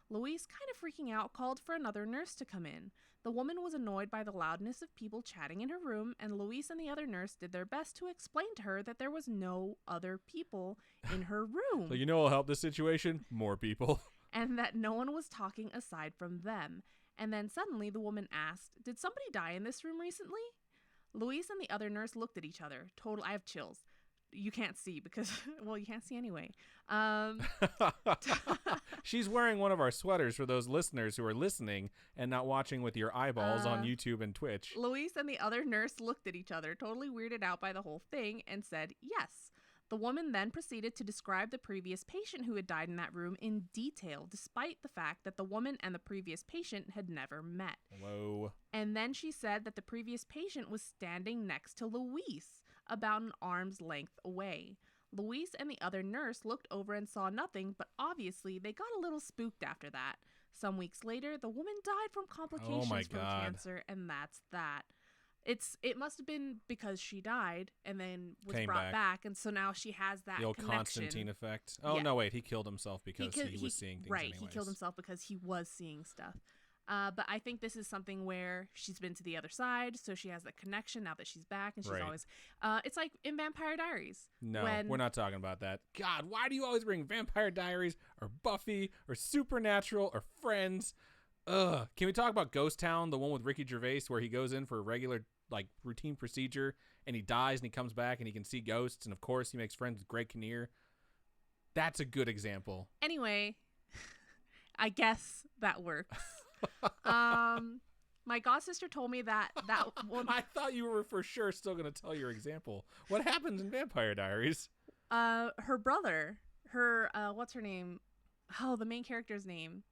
Louise, kind of freaking out, called for another nurse to come in. The woman was annoyed by the loudness of people chatting in her room, and Louise and the other nurse did their best to explain to her that there was no other people in her room. So you know what'll help this situation? More people. And that no one was talking aside from them. And then suddenly the woman asked, "Did somebody die in this room recently?" Louise and the other nurse looked at each other. I have chills. You can't see because, well, you can't see anyway. She's wearing one of our sweaters for those listeners who are listening and not watching with your eyeballs on YouTube and Twitch. Louise and the other nurse looked at each other, totally weirded out by the whole thing, and said yes. The woman then proceeded to describe the previous patient who had died in that room in detail, despite the fact that the woman and the previous patient had never met. Whoa. And then she said that the previous patient was standing next to Louise, about an arm's length away. Louise and the other nurse looked over and saw nothing, but obviously they got a little spooked after that. Some weeks later, the woman died from complications from cancer, and that's that. It must have been because she died and then was brought back, and so now she has that the old connection. Constantine effect. Oh, yeah. No, wait, he killed himself because he was seeing things anyways. He killed himself because he was seeing stuff. But I think this is something where she's been to the other side, so she has that connection now that she's back, and she's always... it's like in Vampire Diaries. No, we're not talking about that. God, why do you always bring Vampire Diaries or Buffy or Supernatural or Friends? Ugh. Can we talk about Ghost Town, the one with Ricky Gervais, where he goes in for regular like routine procedure, and he dies and he comes back and he can see ghosts, and of course he makes friends with Greg Kinnear. That's a good example. Anyway, I guess that works. My godsister told me that one. I thought you were for sure still going to tell your example. What happens in Vampire Diaries? Her brother, what's her name? Oh, the main character's name.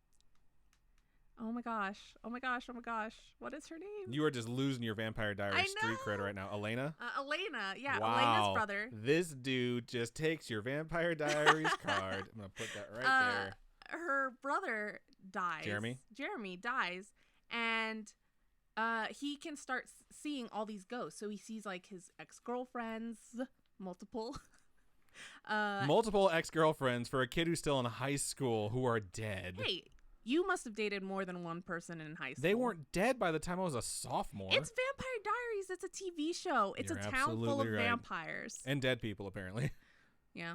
Oh my gosh. What is her name? You are just losing your Vampire Diaries street cred right now. Elena? Elena. Yeah, wow. Elena's brother. This dude just takes your Vampire Diaries card. I'm going to put that right there. Her brother dies. Jeremy dies, and he can start seeing all these ghosts. So he sees like his ex-girlfriends, multiple ex-girlfriends for a kid who's still in high school who are dead. Hey, you must have dated more than one person in high school. They weren't dead by the time I was a sophomore. It's Vampire Diaries. It's a TV show. It's You're a town full of right. vampires. And dead people, apparently. Yeah.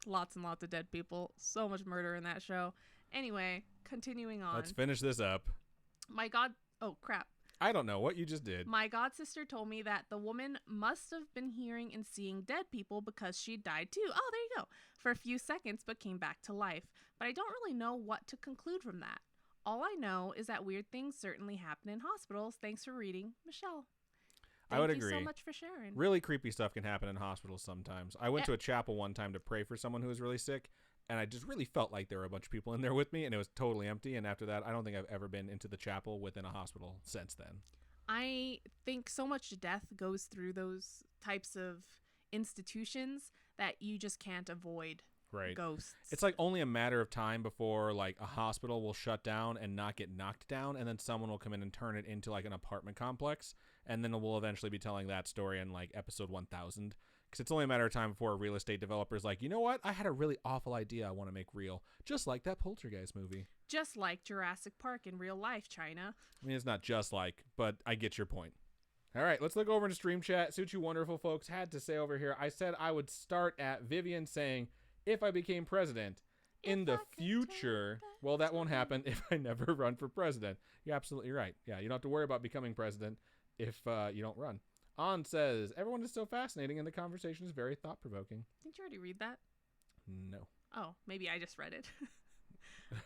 Lots and lots of dead people. So much murder in that show. Anyway, continuing on. Let's finish this up. Oh, crap. I don't know what you just did. My godsister told me that the woman must have been hearing and seeing dead people because she died too. Oh, there you go. For a few seconds, but came back to life. But I don't really know what to conclude from that. All I know is that weird things certainly happen in hospitals. Thanks for reading, Michelle. I would agree. Thank you so much for sharing. Really creepy stuff can happen in hospitals sometimes. I went to a chapel one time to pray for someone who was really sick, and I just really felt like there were a bunch of people in there with me, and it was totally empty. And after that, I don't think I've ever been into the chapel within a hospital since then. I think so much death goes through those types of institutions that you just can't avoid. Right. Ghosts. It's like only a matter of time before like a hospital will shut down and not get knocked down, and then someone will come in and turn it into like an apartment complex, and then we'll eventually be telling that story in like episode 1000, because it's only a matter of time before a real estate developer is like, you know what, I had a really awful idea I want to make real, just like that Poltergeist movie. Just like Jurassic Park in real life, China. I mean, it's not just like, but I get your point. All right, let's look over into Stream Chat, see what you wonderful folks had to say over here. I said I would start at Vivian saying, if I became president in the future, well, that won't happen if I never run for president. You're absolutely right. Yeah, you don't have to worry about becoming president if you don't run. On says, everyone is so fascinating and the conversation is very thought-provoking. Didn't you already read that? No. Oh, maybe I just read it.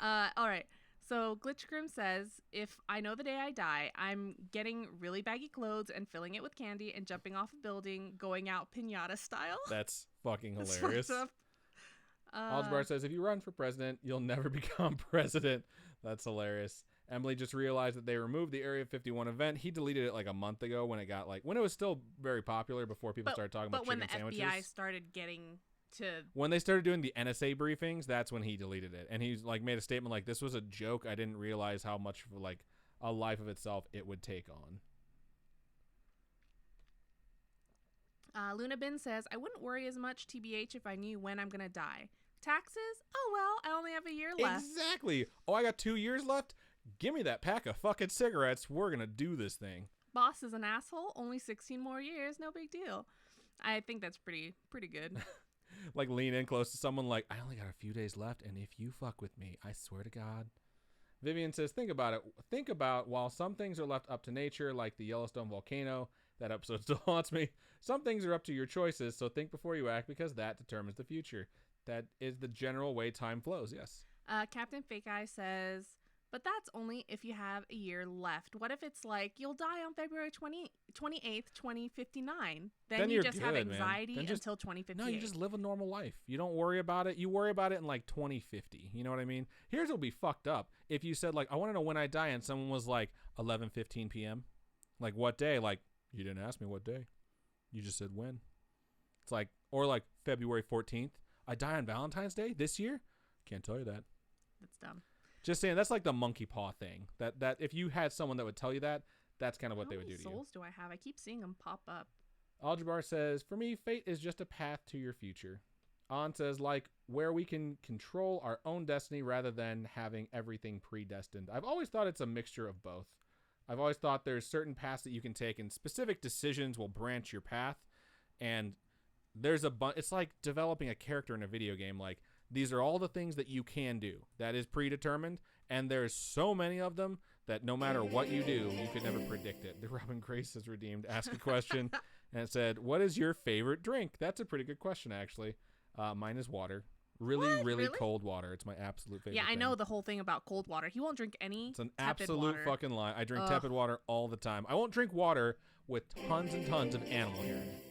All right. So Glitchgrim says, if I know the day I die, I'm getting really baggy clothes and filling it with candy and jumping off a building, going out piñata style. That's fucking hilarious. Algebar says, if you run for president, you'll never become president. That's hilarious. Emily just realized that they removed the Area 51 event. He deleted it like a month ago when it was still very popular before people started talking about chicken sandwiches. But when the FBI started getting to... When they started doing the NSA briefings, that's when he deleted it. And he's like made a statement like, this was a joke. I didn't realize how much of like a life of itself it would take on. Luna Bin says, I wouldn't worry as much, TBH, if I knew when I'm going to die. Taxes? Oh, well, I only have a year left. Exactly. Oh, I got 2 years left? Give me that pack of fucking cigarettes. We're going to do this thing. Boss is an asshole. Only 16 more years. No big deal. I think that's pretty good. Like lean in close to someone like, I only got a few days left, and if you fuck with me, I swear to God. Vivian says, think about it. Think about while some things are left up to nature, like the Yellowstone volcano. That episode still haunts me. Some things are up to your choices, so think before you act because that determines the future. That is the general way time flows, yes. Captain Fake Eye says, but that's only if you have a year left. What if it's like you'll die on February 28th, 2059? Then you just have anxiety until 2058. No, you just live a normal life. You don't worry about it. You worry about it in like 2050. You know what I mean? Here's what would be fucked up. If you said like, I want to know when I die, and someone was like 11:15 p.m. Like, what day? Like, you didn't ask me what day. You just said when. It's like, or like February 14th. I die on Valentine's Day this year? Can't tell you that. That's dumb. Just saying, that's like the monkey paw thing. That if you had someone that would tell you that, that's kind of what they would do to you. How many souls do I have? I keep seeing them pop up. Algebar says, for me, fate is just a path to your future. On says, like, where we can control our own destiny rather than having everything predestined. I've always thought it's a mixture of both. I've always thought there's certain paths that you can take, and specific decisions will branch your path. And there's it's like developing a character in a video game. Like, these are all the things that you can do. That is predetermined, and there's so many of them that no matter what you do, you could never predict it. The Robin Grace is redeemed. Ask a question. And it said, what is your favorite drink? That's a pretty good question, actually. Mine is water. Really cold water. It's my absolute favorite. Yeah, I know the whole thing about cold water. He won't drink any. It's an tepid absolute water. fucking lie. I drink tepid water all the time. I won't drink water with tons and tons of animal hair in it.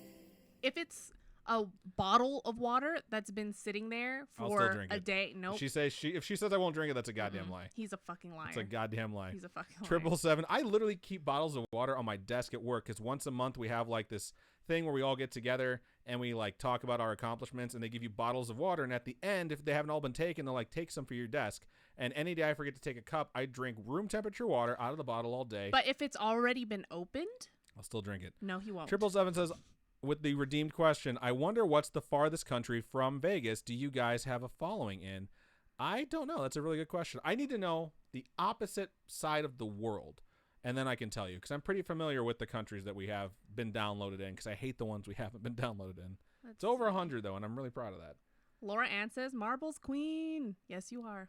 If it's a bottle of water that's been sitting there for a day, nope. If she says I won't drink it, that's a goddamn lie. He's a fucking liar. It's a goddamn lie. He's a fucking liar. 777. I literally keep bottles of water on my desk at work because once a month we have like this thing where we all get together and we like talk about our accomplishments, and they give you bottles of water, and at the end, if they haven't all been taken, they'll like take some for your desk. And any day I forget to take a cup, I drink room temperature water out of the bottle all day. But if it's already been opened, I'll still drink it. No, he won't. 777 says, with the redeemed question, I wonder what's the farthest country from Vegas do you guys have a following in? I don't know. That's a really good question. I need to know the opposite side of the world, and then I can tell you, because I'm pretty familiar with the countries that we have been downloaded in, because I hate the ones we haven't been downloaded in. It's over 100, though, and I'm really proud of that. Laura Ann says, Marbles Queen. Yes, you are.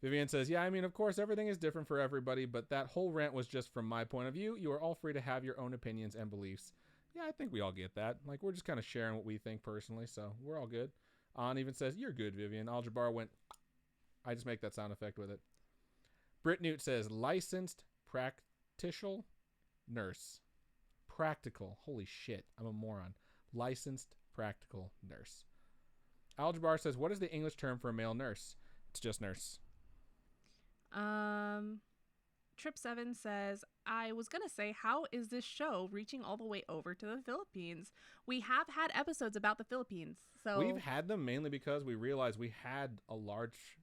Vivian says, yeah, I mean, of course, everything is different for everybody, but that whole rant was just from my point of view. You are all free to have your own opinions and beliefs. Yeah, I think we all get that. Like, we're just kind of sharing what we think personally, so we're all good. An even says, you're good, Vivian. Aljabar went, I just make that sound effect with it. Britt Newt says, licensed practical nurse. Practical. Holy shit, I'm a moron. Licensed practical nurse. Aljabar says, what is the English term for a male nurse? It's just nurse. Trip7 says, I was going to say, how is this show reaching all the way over to the Philippines? We have had episodes about the Philippines. So we've had them mainly because we realized we had a large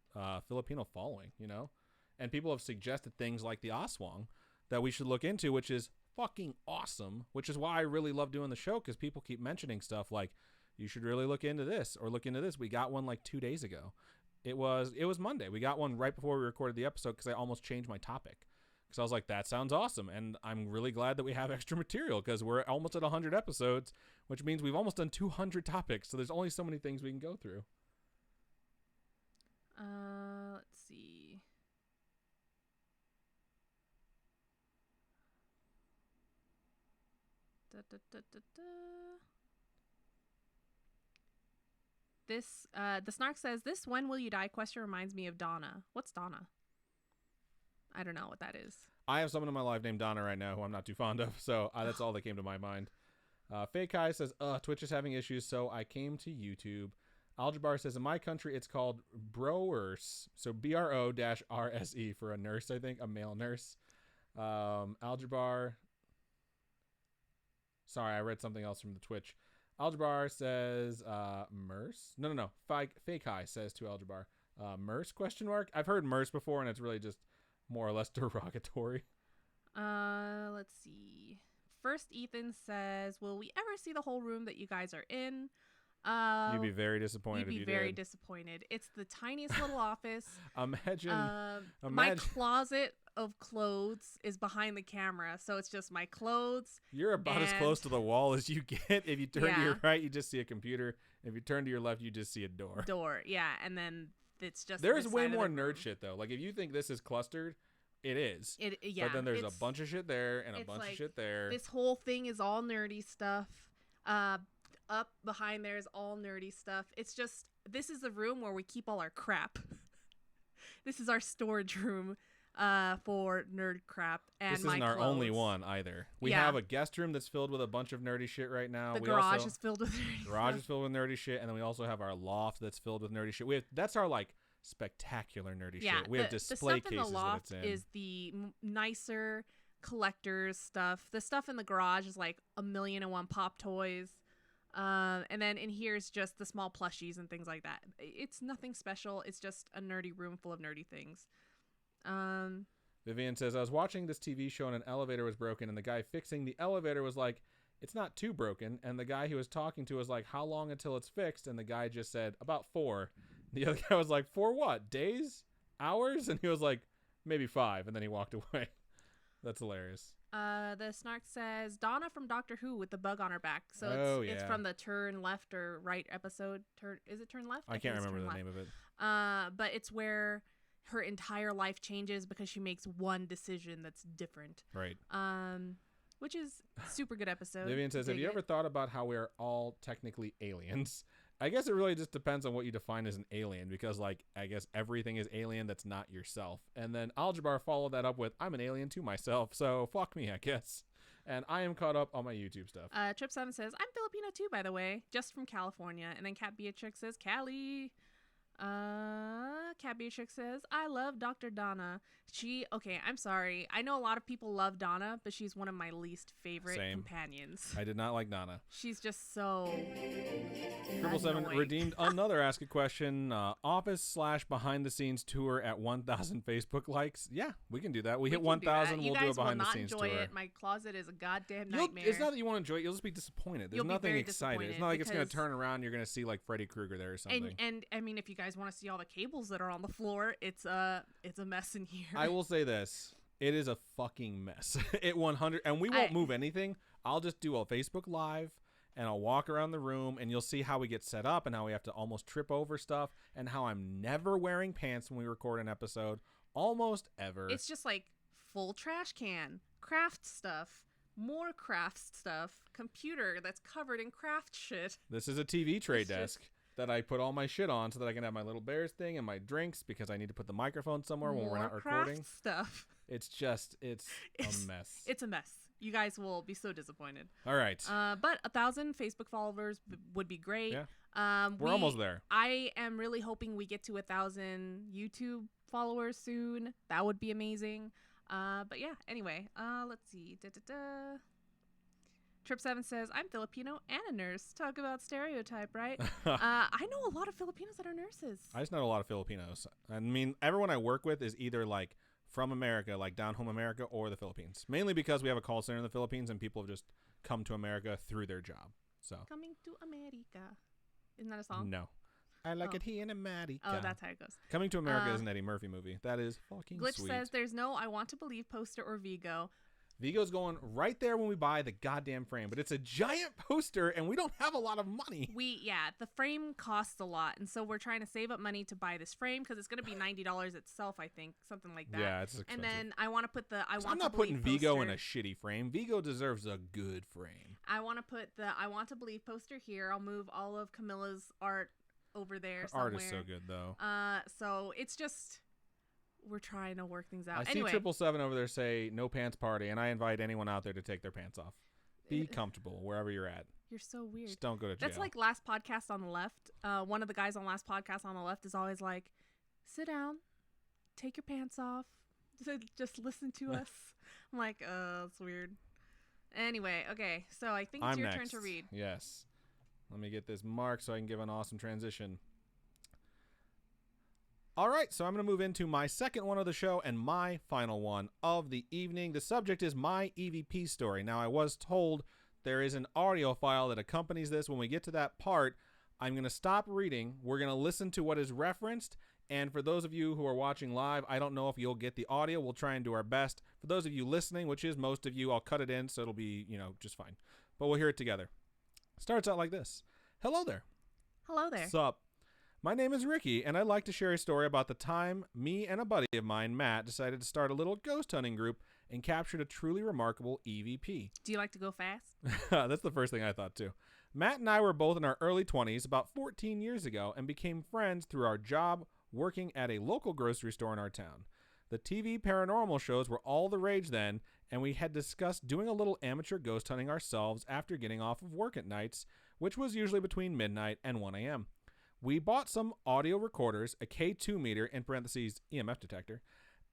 Filipino following, you know? And people have suggested things like the Aswang that we should look into, which is fucking awesome, which is why I really love doing the show, because people keep mentioning stuff like, you should really look into this or look into this. We got one like 2 days ago. It was Monday. We got one right before we recorded the episode because I almost changed my topic. Because I was like, that sounds awesome. And I'm really glad that we have extra material because we're almost at 100 episodes, which means we've almost done 200 topics. So there's only so many things we can go through. Let's see. This the Snark says, this when will you die question reminds me of Donna. What's Donna? I don't know what that is. I have someone in my life named Donna right now who I'm not too fond of, so that's all that came to my mind. Fake Kai says, Twitch is having issues, so I came to YouTube. Aljabar says, in my country, it's called Browers, so BRO-RSE for a nurse, I think, a male nurse. Aljabar, sorry, I read something else from the Twitch. Aljabar says, Merce? No. Fake Kai says to Aljabar, Merce, question mark? I've heard Merce before, and it's really just more or less derogatory. Let's see. First, Ethan says, will we ever see the whole room that you guys are in? You'd be very disappointed if you did. You'd be very disappointed. It's the tiniest little office. Imagine. My closet of clothes is behind the camera, so it's just my clothes. You're about as close to the wall as you get. If you turn to your right, you just see a computer. If you turn to your left, you just see a door. Yeah, and then it's just. There's way more nerd shit though. Like if you think this is clustered, it is. Yeah. But then there's a bunch of shit there and a bunch of shit there. This whole thing is all nerdy stuff. Up behind there is all nerdy stuff. It's just, this is the room where we keep all our crap. This is our storage room for nerd crap and this isn't our only one either. We have a guest room that's filled with a bunch of nerdy shit right now. The garage is filled with nerdy garage is filled with nerdy shit, and then we also have our loft that's filled with nerdy shit. That's our like spectacular nerdy shit. We have display cases the stuff in the loft that it's in. is the nicer collectors stuff. The stuff in the garage is like 1,000,001 pop toys. And then in here is just the small plushies and things like that. It's nothing special. It's just a nerdy room full of nerdy things. Vivian says, I was watching this TV show and an elevator was broken, and the guy fixing the elevator was like, it's not too broken. And the guy he was talking to was like, how long until it's fixed? And the guy just said, about 4. The other guy was like, 4 what? Days? Hours? And he was like, maybe 5. And then he walked away. That's hilarious. The Snark says, Donna from Doctor Who with the bug on her back. So it's from the turn left or right episode. Is it turn left? I can't remember the name of it. But it's where her entire life changes because she makes one decision that's different. Right. Which is super good episode. Vivian says, have you ever thought about how we are all technically aliens? I guess it really just depends on what you define as an alien, because like I guess everything is alien that's not yourself. And then Algebra followed that up with, I'm an alien to myself, so fuck me, I guess. And I am caught up on my YouTube stuff. Trip7 says, I'm Filipino too, by the way, just from California. And then Cat Beatrix says, Cali. Cat Beatrix says, I love Dr. Donna. Okay, I'm sorry. I know a lot of people love Donna, but she's one of my least favorite companions. I did not like Donna. She's just so 777 redeemed another Ask a Question office / behind the scenes tour at 1,000 Facebook likes. Yeah, we can do that. We hit 1,000. We'll do a behind the scenes tour. You guys will not enjoy it. My closet is a goddamn nightmare. It's not that you want to enjoy it. You'll just be disappointed. There's nothing exciting. It's not like it's going to turn around. You're going to see like Freddy Krueger there or something. And I mean, if you guys want to see all the cables that are on the floor, it's a mess in here. I will say this. It is a fucking mess. It 100, and we won't move anything. I'll just do a Facebook Live, and I'll walk around the room, and you'll see how we get set up and how we have to almost trip over stuff, and how I'm never wearing pants when we record an episode, almost ever. It's just like full trash can, craft stuff, more craft stuff, computer that's covered in craft shit. This is a TV tray desk that I put all my shit on so that I can have my little bears thing and my drinks, because I need to put the microphone somewhere when we're not recording. Craft stuff. It's a mess. It's a mess. You guys will be so disappointed. All right. But 1,000 Facebook followers would be great. Yeah. We're almost there. I am really hoping we get to 1,000 YouTube followers soon. That would be amazing. But yeah, anyway, let's see. Trip7 says, I'm Filipino and a nurse. Talk about stereotype, right? I know a lot of Filipinos that are nurses. I just know a lot of Filipinos. I mean, everyone I work with is either like from America, like down home America, or the Philippines. Mainly because we have a call center in the Philippines and people have just come to America through their job. So Coming to America. Isn't that a song? No. I like it here in America. Oh, that's how it goes. Coming to America is an Eddie Murphy movie. That is fucking Glitch sweet. says there's no I Want to Believe poster or Vigo. Vigo's going right there when we buy the goddamn frame, but it's a giant poster and we don't have a lot of money. The frame costs a lot, and so we're trying to save up money to buy this frame because it's going to be $90 itself, I think, something like that. Yeah, it's expensive. And then I want to put the I'm not putting Vigo in a shitty frame. Vigo deserves a good frame. I want to put the I Want to Believe poster here. I'll move all of Camilla's art over there Her somewhere. art is so good, though. So it's just we're trying to work things out. I see 777 over there say no pants party, and I invite anyone out there to take their pants off. Be comfortable wherever you're at. You're so weird. Just don't go to jail. That's like last podcast on the left. One of the guys on last podcast on the left is always like, sit down, take your pants off, just listen to us. I'm like, that's weird. Anyway, okay, so I think it's your turn to read. Yes. Let me get this marked so I can give an awesome transition. All right, so I'm going to move into my second one of the show and my final one of the evening. The subject is my EVP story. Now, I was told there is an audio file that accompanies this. When we get to that part, I'm going to stop reading. We're going to listen to what is referenced. And for those of you who are watching live, I don't know if you'll get the audio. We'll try and do our best. For those of you listening, which is most of you, I'll cut it in so it'll be, just fine. But we'll hear it together. Starts out like this. Hello there. Hello there. Sup? My name is Ricky, and I'd like to share a story about the time me and a buddy of mine, Matt, decided to start a little ghost hunting group and captured a truly remarkable EVP. Do you like to go fast? That's the first thing I thought, too. Matt and I were both in our early 20s about 14 years ago and became friends through our job working at a local grocery store in our town. The TV paranormal shows were all the rage then, and we had discussed doing a little amateur ghost hunting ourselves after getting off of work at nights, which was usually between midnight and 1 a.m. We bought some audio recorders, a K2 meter, in parentheses, EMF detector,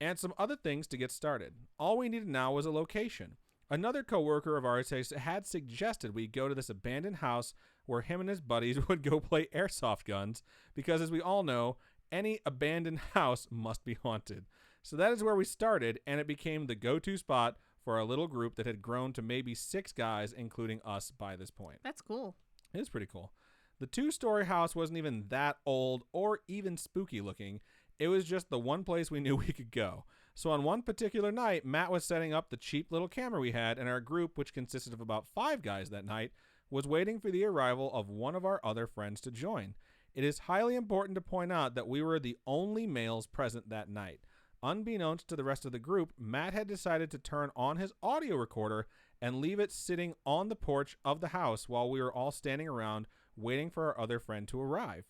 and some other things to get started. All we needed now was a location. Another coworker of ours had suggested we go to this abandoned house where him and his buddies would go play airsoft guns, because as we all know, any abandoned house must be haunted. So that is where we started, and it became the go-to spot for our little group that had grown to maybe 6 guys, including us by this point. That's cool. It is pretty cool. The 2-story house wasn't even that old or even spooky looking. It was just the one place we knew we could go. So on one particular night, Matt was setting up the cheap little camera we had, and our group, which consisted of about 5 guys that night, was waiting for the arrival of one of our other friends to join. It is highly important to point out that we were the only males present that night. Unbeknownst to the rest of the group, Matt had decided to turn on his audio recorder and leave it sitting on the porch of the house while we were all standing around waiting for our other friend to arrive.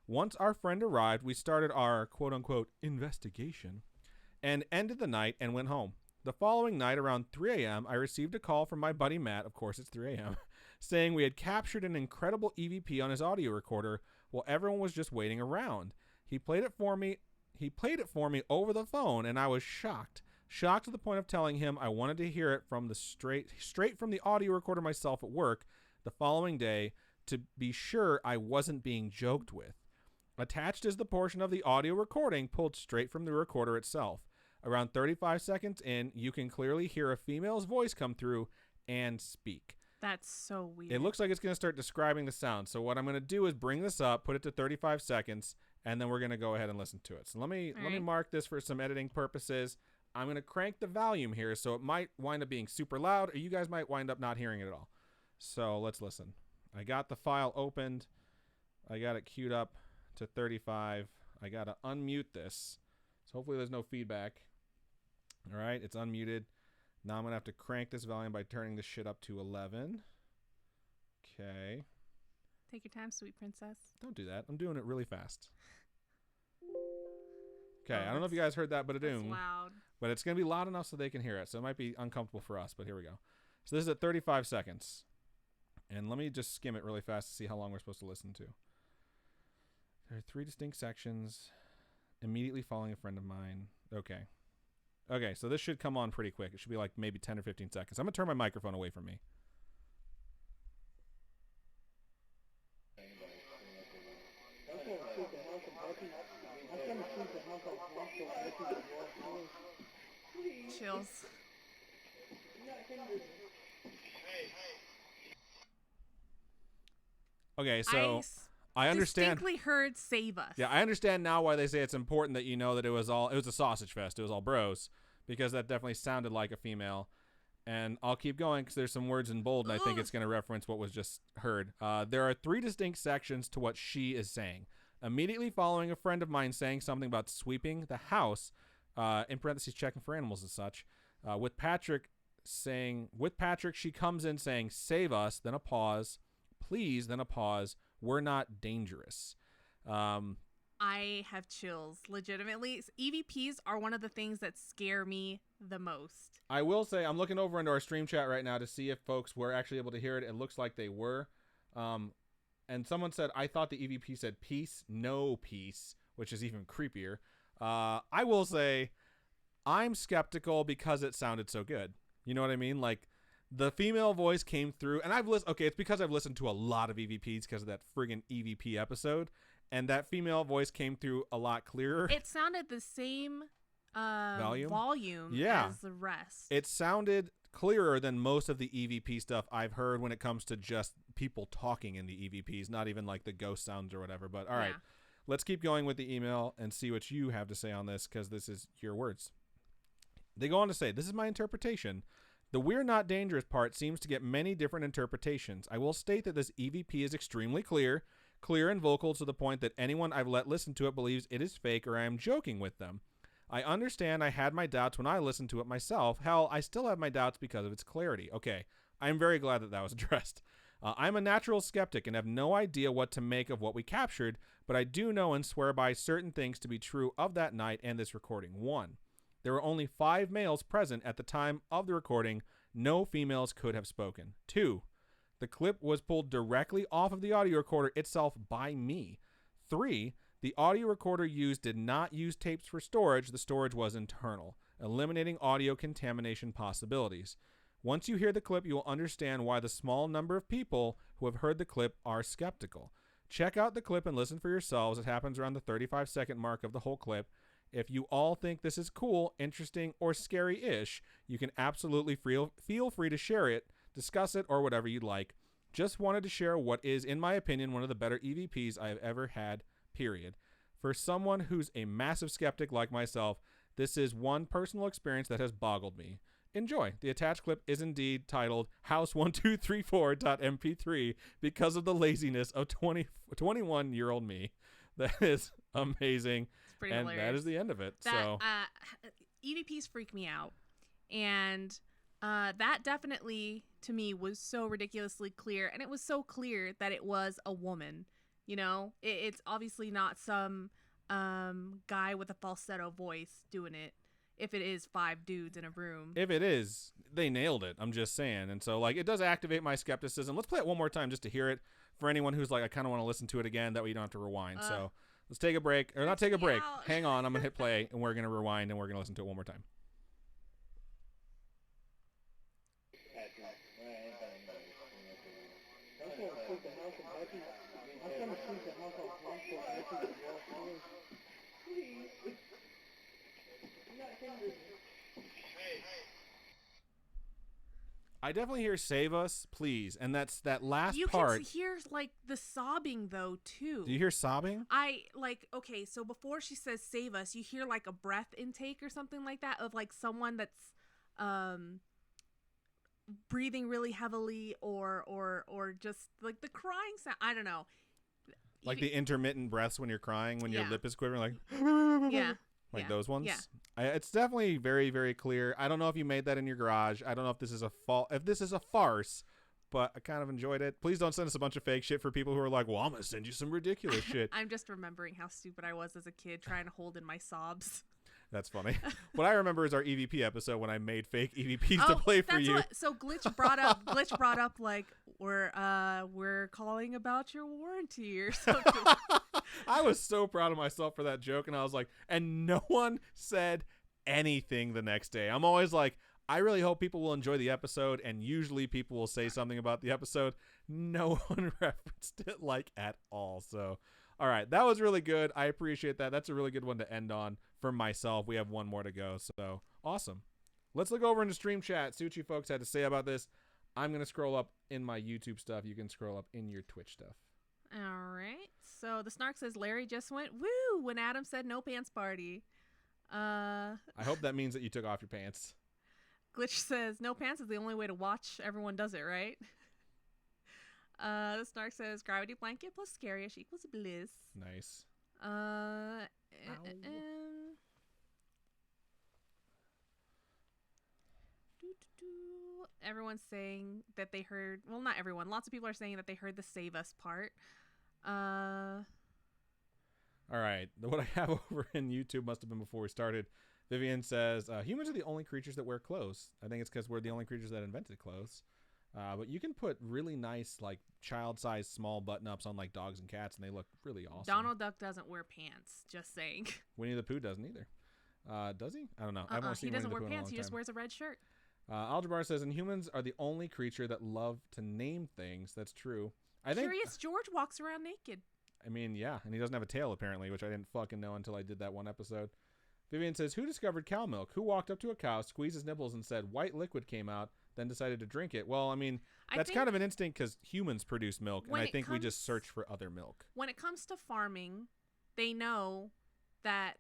Once our friend arrived, we started our quote-unquote investigation and ended the night and went home. The following night around 3 a.m., I received a call from my buddy Matt, of course it's 3 a.m., saying we had captured an incredible EVP on his audio recorder while everyone was just waiting around. He played it for me over the phone, and I was shocked to the point of telling him I wanted to hear it from the straight from the audio recorder myself at work the following day to be sure I wasn't being joked with. Attached is the portion of the audio recording pulled straight from the recorder itself. Around 35 seconds in, you can clearly hear a female's voice come through and speak. That's so weird. It looks like it's going to start describing the sound. So what I'm going to do is bring this up, put it to 35 seconds, and then we're going to go ahead and listen to it. So let me mark this for some editing purposes. I'm going to crank the volume here, so it might wind up being super loud, or you guys might wind up not hearing it at all. So let's listen. I got the file opened. I got it queued up to 35. I got to unmute this. So hopefully there's no feedback. All right, it's unmuted. Now I'm going to have to crank this volume by turning this shit up to 11. Okay. Take your time, sweet princess. Don't do that. I'm doing it really fast. Okay, I don't know if you guys heard that, but it's loud. But it's going to be loud enough so they can hear it. So it might be uncomfortable for us, but here we go. So this is at 35 seconds. And let me just skim it really fast to see how long we're supposed to listen to. There are 3 distinct sections. Immediately following a friend of mine. Okay. Okay, so this should come on pretty quick. It should be like maybe 10 or 15 seconds. I'm going to turn my microphone away from me. Chills. Okay, so I understand. Distinctly heard "save us." Yeah, I understand now why they say it's important that you know that it was a sausage fest. It was all bros, because that definitely sounded like a female. And I'll keep going because there's some words in bold, and I think it's going to reference what was just heard. There are 3 distinct sections to what she is saying. Immediately following a friend of mine saying something about sweeping the house, in parentheses checking for animals and such, with Patrick, she comes in saying, "Save us," then a pause, "please," then a pause, "we're not dangerous." I have chills, legitimately. EVPs are one of the things that scare me the most. I will say, I'm looking over into our stream chat right now to see if folks were actually able to hear it. It looks like they were. And someone said, I thought the EVP said peace, no peace, which is even creepier. I will say, I'm skeptical because it sounded so good. You know what I mean? Like, the female voice came through, and it's because I've listened to a lot of EVPs because of that friggin' EVP episode, and that female voice came through a lot clearer. It sounded the same volume as the rest. It sounded clearer than most of the EVP stuff I've heard when it comes to just people talking in the EVPs, not even like the ghost sounds or whatever. But all right, let's keep going with the email and see what you have to say on this, because this is your words. They go on to say, "This is my interpretation. The 'we're not dangerous' part seems to get many different interpretations. I will state that this EVP is extremely clear and vocal to the point that anyone I've let listen to it believes it is fake or I am joking with them. I understand I had my doubts when I listened to it myself. Hell, I still have my doubts because of its clarity." Okay, I'm very glad that was addressed. "I'm a natural skeptic and have no idea what to make of what we captured, but I do know and swear by certain things to be true of that night and this recording. 1. There were only 5 males present at the time of the recording. No females could have spoken. 2. The clip was pulled directly off of the audio recorder itself by me. 3. The audio recorder used did not use tapes for storage. The storage was internal, eliminating audio contamination possibilities. Once you hear the clip, you will understand why the small number of people who have heard the clip are skeptical. Check out the clip and listen for yourselves. It happens around the 35-second mark of the whole clip. If you all think this is cool, interesting, or scary-ish, you can absolutely feel free to share it, discuss it, or whatever you'd like. Just wanted to share what is, in my opinion, one of the better EVPs I have ever had, period. For someone who's a massive skeptic like myself, this is one personal experience that has boggled me. Enjoy. The attached clip is indeed titled House1234.mp3 because of the laziness of 21-year-old me. That is amazing. It's pretty and hilarious. That is the end of it. EVPs freak me out. And that definitely, to me, was so ridiculously clear. And it was so clear that it was a woman. You know, it's obviously not some guy with a falsetto voice doing it. If it is 5 dudes in a room. If it is, they nailed it. I'm just saying. And so, like, it does activate my skepticism. Let's play it one more time just to hear it for anyone who's like, I kind of want to listen to it again. That way you don't have to rewind. So let's take a break. Or not take a break. Hang on. I'm going to hit play, and we're going to rewind, and we're going to listen to it one more time. I definitely hear "Save Us, Please," and that's that last part. You can hear like the sobbing though too. Do you hear sobbing? Okay, so before she says "Save Us," you hear like a breath intake or something like that of like someone that's breathing really heavily or just like the crying sound. I don't know. Like the intermittent breaths when you're crying, when your lip is quivering, like yeah. Like those ones? Yeah. It's definitely very, very clear. I don't know if you made that in your garage. I don't know if this is a farce, but I kind of enjoyed it. Please don't send us a bunch of fake shit for people who are like, well, I'm going to send you some ridiculous shit. I'm just remembering how stupid I was as a kid trying to hold in my sobs. That's funny. What I remember is our EVP episode when I made fake EVPs to play for you. So Glitch brought up like we're calling about your warranty or something. I was so proud of myself for that joke, and I was like, and no one said anything the next day. I'm always like, I really hope people will enjoy the episode, and usually people will say something about the episode. No one referenced it like at all. So, all right, that was really good. I appreciate that. That's a really good one to end on for myself. We have one more to go, so awesome. Let's look over into stream chat, see what you folks had to say about this. I'm going to scroll up in my YouTube stuff. You can scroll up in your Twitch stuff. All right. So the Snark says Larry just went woo when Adam said no pants party. I hope that means that you took off your pants. Glitch says no pants is the only way to watch. Everyone does it, right? The Snark says gravity blanket plus scarish equals bliss. Nice. Everyone's saying that they heard, well, not everyone, lots of people are saying that they heard the save us part. All right, what I have over in YouTube must have been before we started. Vivian says humans are the only creatures that wear clothes. I think it's because we're the only creatures that invented clothes. But you can put really nice, like, child-sized small button-ups on, like, dogs and cats, and they look really awesome. Donald Duck doesn't wear pants, just saying. Winnie the Pooh doesn't either. Does he? I don't know. I haven't seen he doesn't Winnie the wear Pooh pants. in a long He just time. wears a red shirt. Algebar says, and humans are the only creature that love to name things. That's true. I think Curious George walks around naked. I mean, yeah, and he doesn't have a tail, apparently, which I didn't fucking know until I did that one episode. Vivian says, who discovered cow milk? Who walked up to a cow, squeezed his nipples, and said, white liquid came out, then decided to drink it? Well, I mean, that's kind of an instinct because humans produce milk, and I think we just search for other milk. When it comes to farming, they know that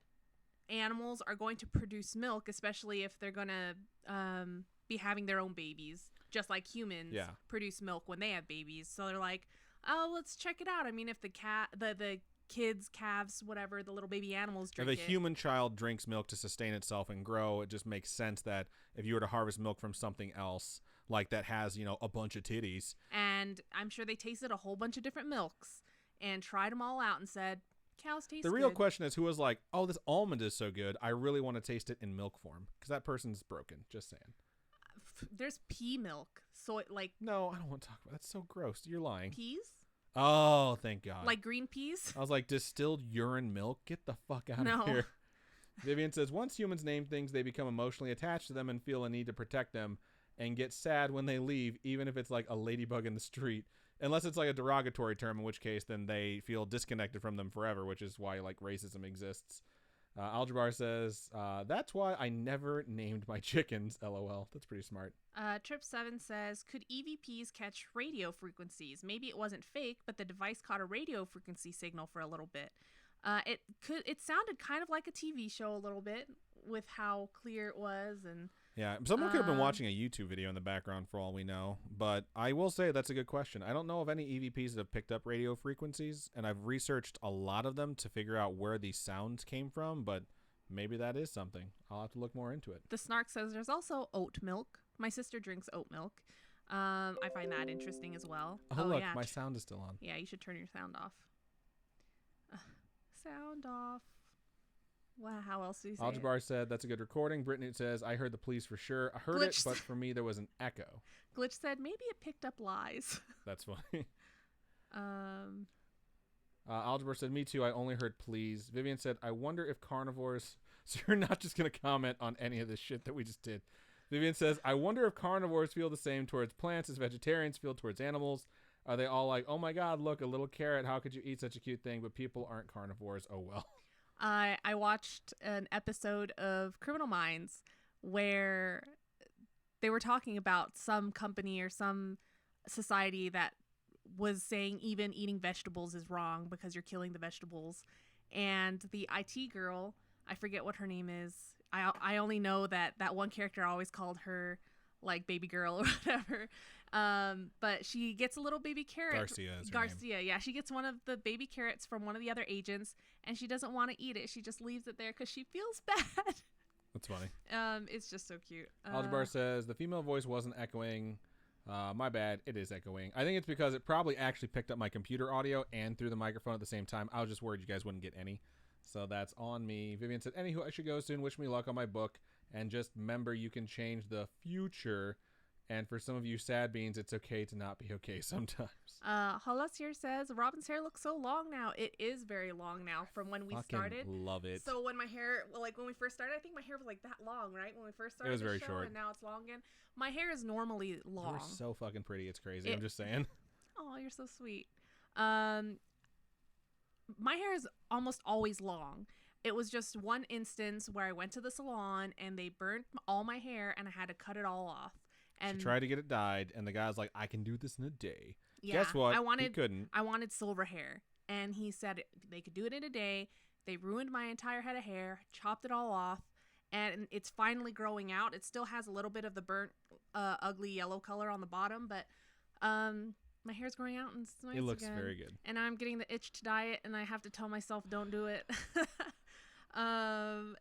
animals are going to produce milk, especially if they're going to be having their own babies, just like humans produce milk when they have babies. So they're like, oh, let's check it out. I mean, if the kids, calves, whatever, the little baby animals drink it. If a human child drinks milk to sustain itself and grow, it just makes sense that if you were to harvest milk from something else, like that has, you know, a bunch of titties. And I'm sure they tasted a whole bunch of different milks and tried them all out and said, cows taste good. The real question is who was like, oh, this almond is so good, I really want to taste it in milk form. Because that person's broken, just saying. There's pea milk. So it like... No, I don't want to talk about it. That's so gross. You're lying. Peas? Oh, thank God. Like green peas? I was like, distilled urine milk? Get the fuck out of here. Vivian says, once humans name things, they become emotionally attached to them and feel a need to protect them and get sad when they leave, even if it's like a ladybug in the street. Unless it's like a derogatory term, in which case then they feel disconnected from them forever, which is why like racism exists. Algebar says, that's why I never named my chickens, LOL. That's pretty smart. Trip7 says, could EVPs catch radio frequencies? Maybe it wasn't fake, but the device caught a radio frequency signal for a little bit. It sounded kind of like a TV show a little bit with how clear it was, and Yeah, someone could have been watching a YouTube video in the background for all we know, but I will say that's a good question. I don't know of any EVPs that have picked up radio frequencies, and I've researched a lot of them to figure out where these sounds came from, but maybe that is something. I'll have to look more into it. The Snark says there's also oat milk. My sister drinks oat milk. I find that interesting as well. Oh look, my sound is still on. Yeah, you should turn your sound off. Sound off. Wow, how else do you say Aljabar said, that's a good recording. Brittany says, I heard the police for sure. I heard Glitch it, but for me, there was an echo. Glitch said, maybe it picked up lies. That's funny. Aljabar said, me too. I only heard please. Vivian said, I wonder if carnivores... So you're not just going to comment on any of this shit that we just did. Vivian says, I wonder if carnivores feel the same towards plants as vegetarians feel towards animals. Are they all like, oh my God, look, a little carrot. How could you eat such a cute thing? But people aren't carnivores. Oh, well. I watched an episode of Criminal Minds where they were talking about some company or some society that was saying even eating vegetables is wrong because you're killing the vegetables. And the IT girl, I forget what her name is. I only know that one character always called her like baby girl or whatever. But she gets a little baby carrot. Garcia, yeah. She gets one of the baby carrots from one of the other agents, and she doesn't want to eat it. She just leaves it there because she feels bad. That's funny. It's just so cute. Aljabar says, the female voice wasn't echoing. My bad. It is echoing. I think it's because it probably actually picked up my computer audio and through the microphone at the same time. I was just worried you guys wouldn't get any. So that's on me. Vivian said, anywho, I should go soon. Wish me luck on my book. And just remember, you can change the future. And for some of you sad beans, it's okay to not be okay sometimes. Halasier says, Robin's hair looks so long now. It is very long now from when we started. Love it. So when my hair, like when we first started, I think my hair was like that long, right? When we first started, it was very short. And now it's long again. My hair is normally long. You're so fucking pretty. It's crazy. I'm just saying. Oh, you're so sweet. My hair is almost always long. It was just one instance where I went to the salon and they burnt all my hair and I had to cut it all off. And she tried to get it dyed, and the guy's like, I can do this in a day. Yeah, guess what? He couldn't. I wanted silver hair. And he said they could do it in a day. They ruined my entire head of hair, chopped it all off, and it's finally growing out. It still has a little bit of the burnt, ugly yellow color on the bottom, but my hair's growing out and it's nice again. It looks very good. And I'm getting the itch to dye it, and I have to tell myself, don't do it.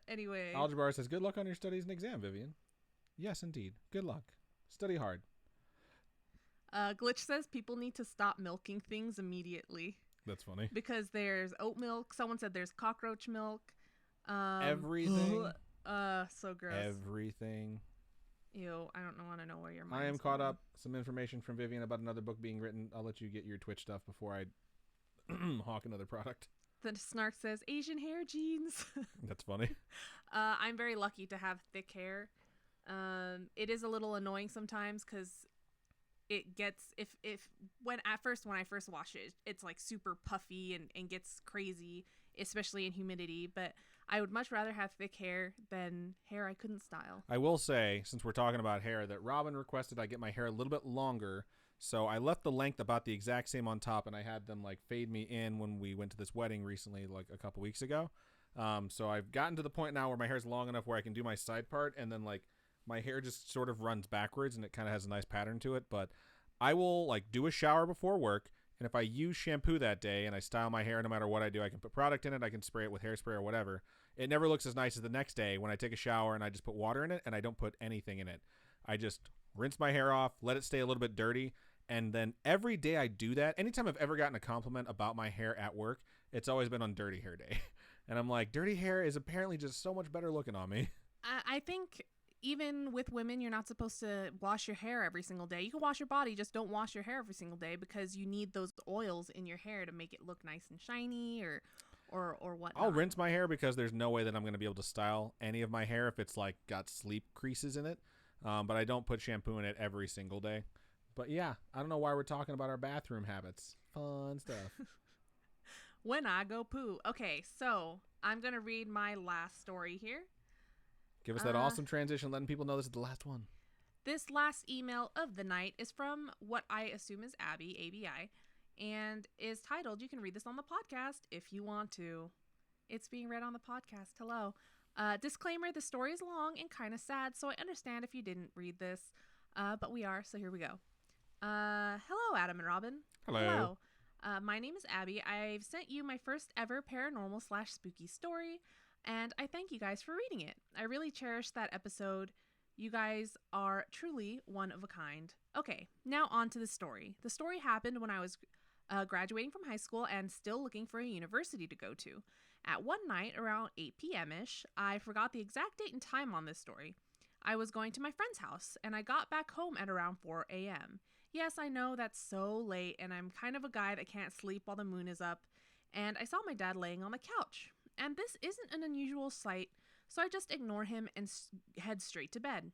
Anyway. Aljabar says, good luck on your studies and exam, Vivian. Yes, indeed. Good luck. Study hard. Glitch says people need to stop milking things immediately. That's funny. Because there's oat milk. Someone said there's cockroach milk. Everything. So gross. Everything. Ew, I don't want to know where your mind's I am caught going. up. Some information from Vivian about another book being written. I'll let you get your Twitch stuff before I hawk another product. The Snark says Asian hair genes. That's funny. I'm very lucky to have thick hair. It is a little annoying sometimes because it gets when I first wash it, it's like super puffy and gets crazy, especially in humidity. But I would much rather have thick hair than hair I couldn't style. I will say, since we're talking about hair, that Robin requested I get my hair a little bit longer. So I left the length about the exact same on top, and I had them like fade me in when we went to this wedding recently, like a couple weeks ago. So I've gotten to the point now where my hair's long enough where I can do my side part, and then like my hair just sort of runs backwards, and it kind of has a nice pattern to it. But I will like do a shower before work, and if I use shampoo that day and I style my hair, no matter what I do, I can put product in it, I can spray it with hairspray or whatever. It never looks as nice as the next day when I take a shower and I just put water in it and I don't put anything in it. I just rinse my hair off, let it stay a little bit dirty, and then every day I do that. Anytime I've ever gotten a compliment about my hair at work, it's always been on dirty hair day. And I'm like, dirty hair is apparently just so much better looking on me. I think even with women, you're not supposed to wash your hair every single day. You can wash your body, just don't wash your hair every single day because you need those oils in your hair to make it look nice and shiny or whatnot. I'll rinse my hair because there's no way that I'm going to be able to style any of my hair if it's like got sleep creases in it. But I don't put shampoo in it every single day. But yeah, I don't know why we're talking about our bathroom habits. Fun stuff. When I go poo. Okay, so I'm going to read my last story here. Give us that awesome transition, letting people know this is the last one. This last email of the night is from what I assume is Abby, ABI, and is titled, you can read this on the podcast if you want to. It's being read on the podcast. Hello. Disclaimer, the story is long and kind of sad, so I understand if you didn't read this, but we are, so here we go. Hello, Adam and Robin. Hello. My name is Abby. I've sent you my first ever paranormal/spooky story, and I thank you guys for reading it. I really cherish that episode. You guys are truly one of a kind. Okay, now on to the story. The story happened when I was graduating from high school and still looking for a university to go to. At one night around 8 p.m.-ish, I forgot the exact date and time on this story. I was going to my friend's house, and I got back home at around 4 a.m. Yes, I know that's so late, and I'm kind of a guy that can't sleep while the moon is up, and I saw my dad laying on the couch. And this isn't an unusual sight, so I just ignore him and head straight to bed.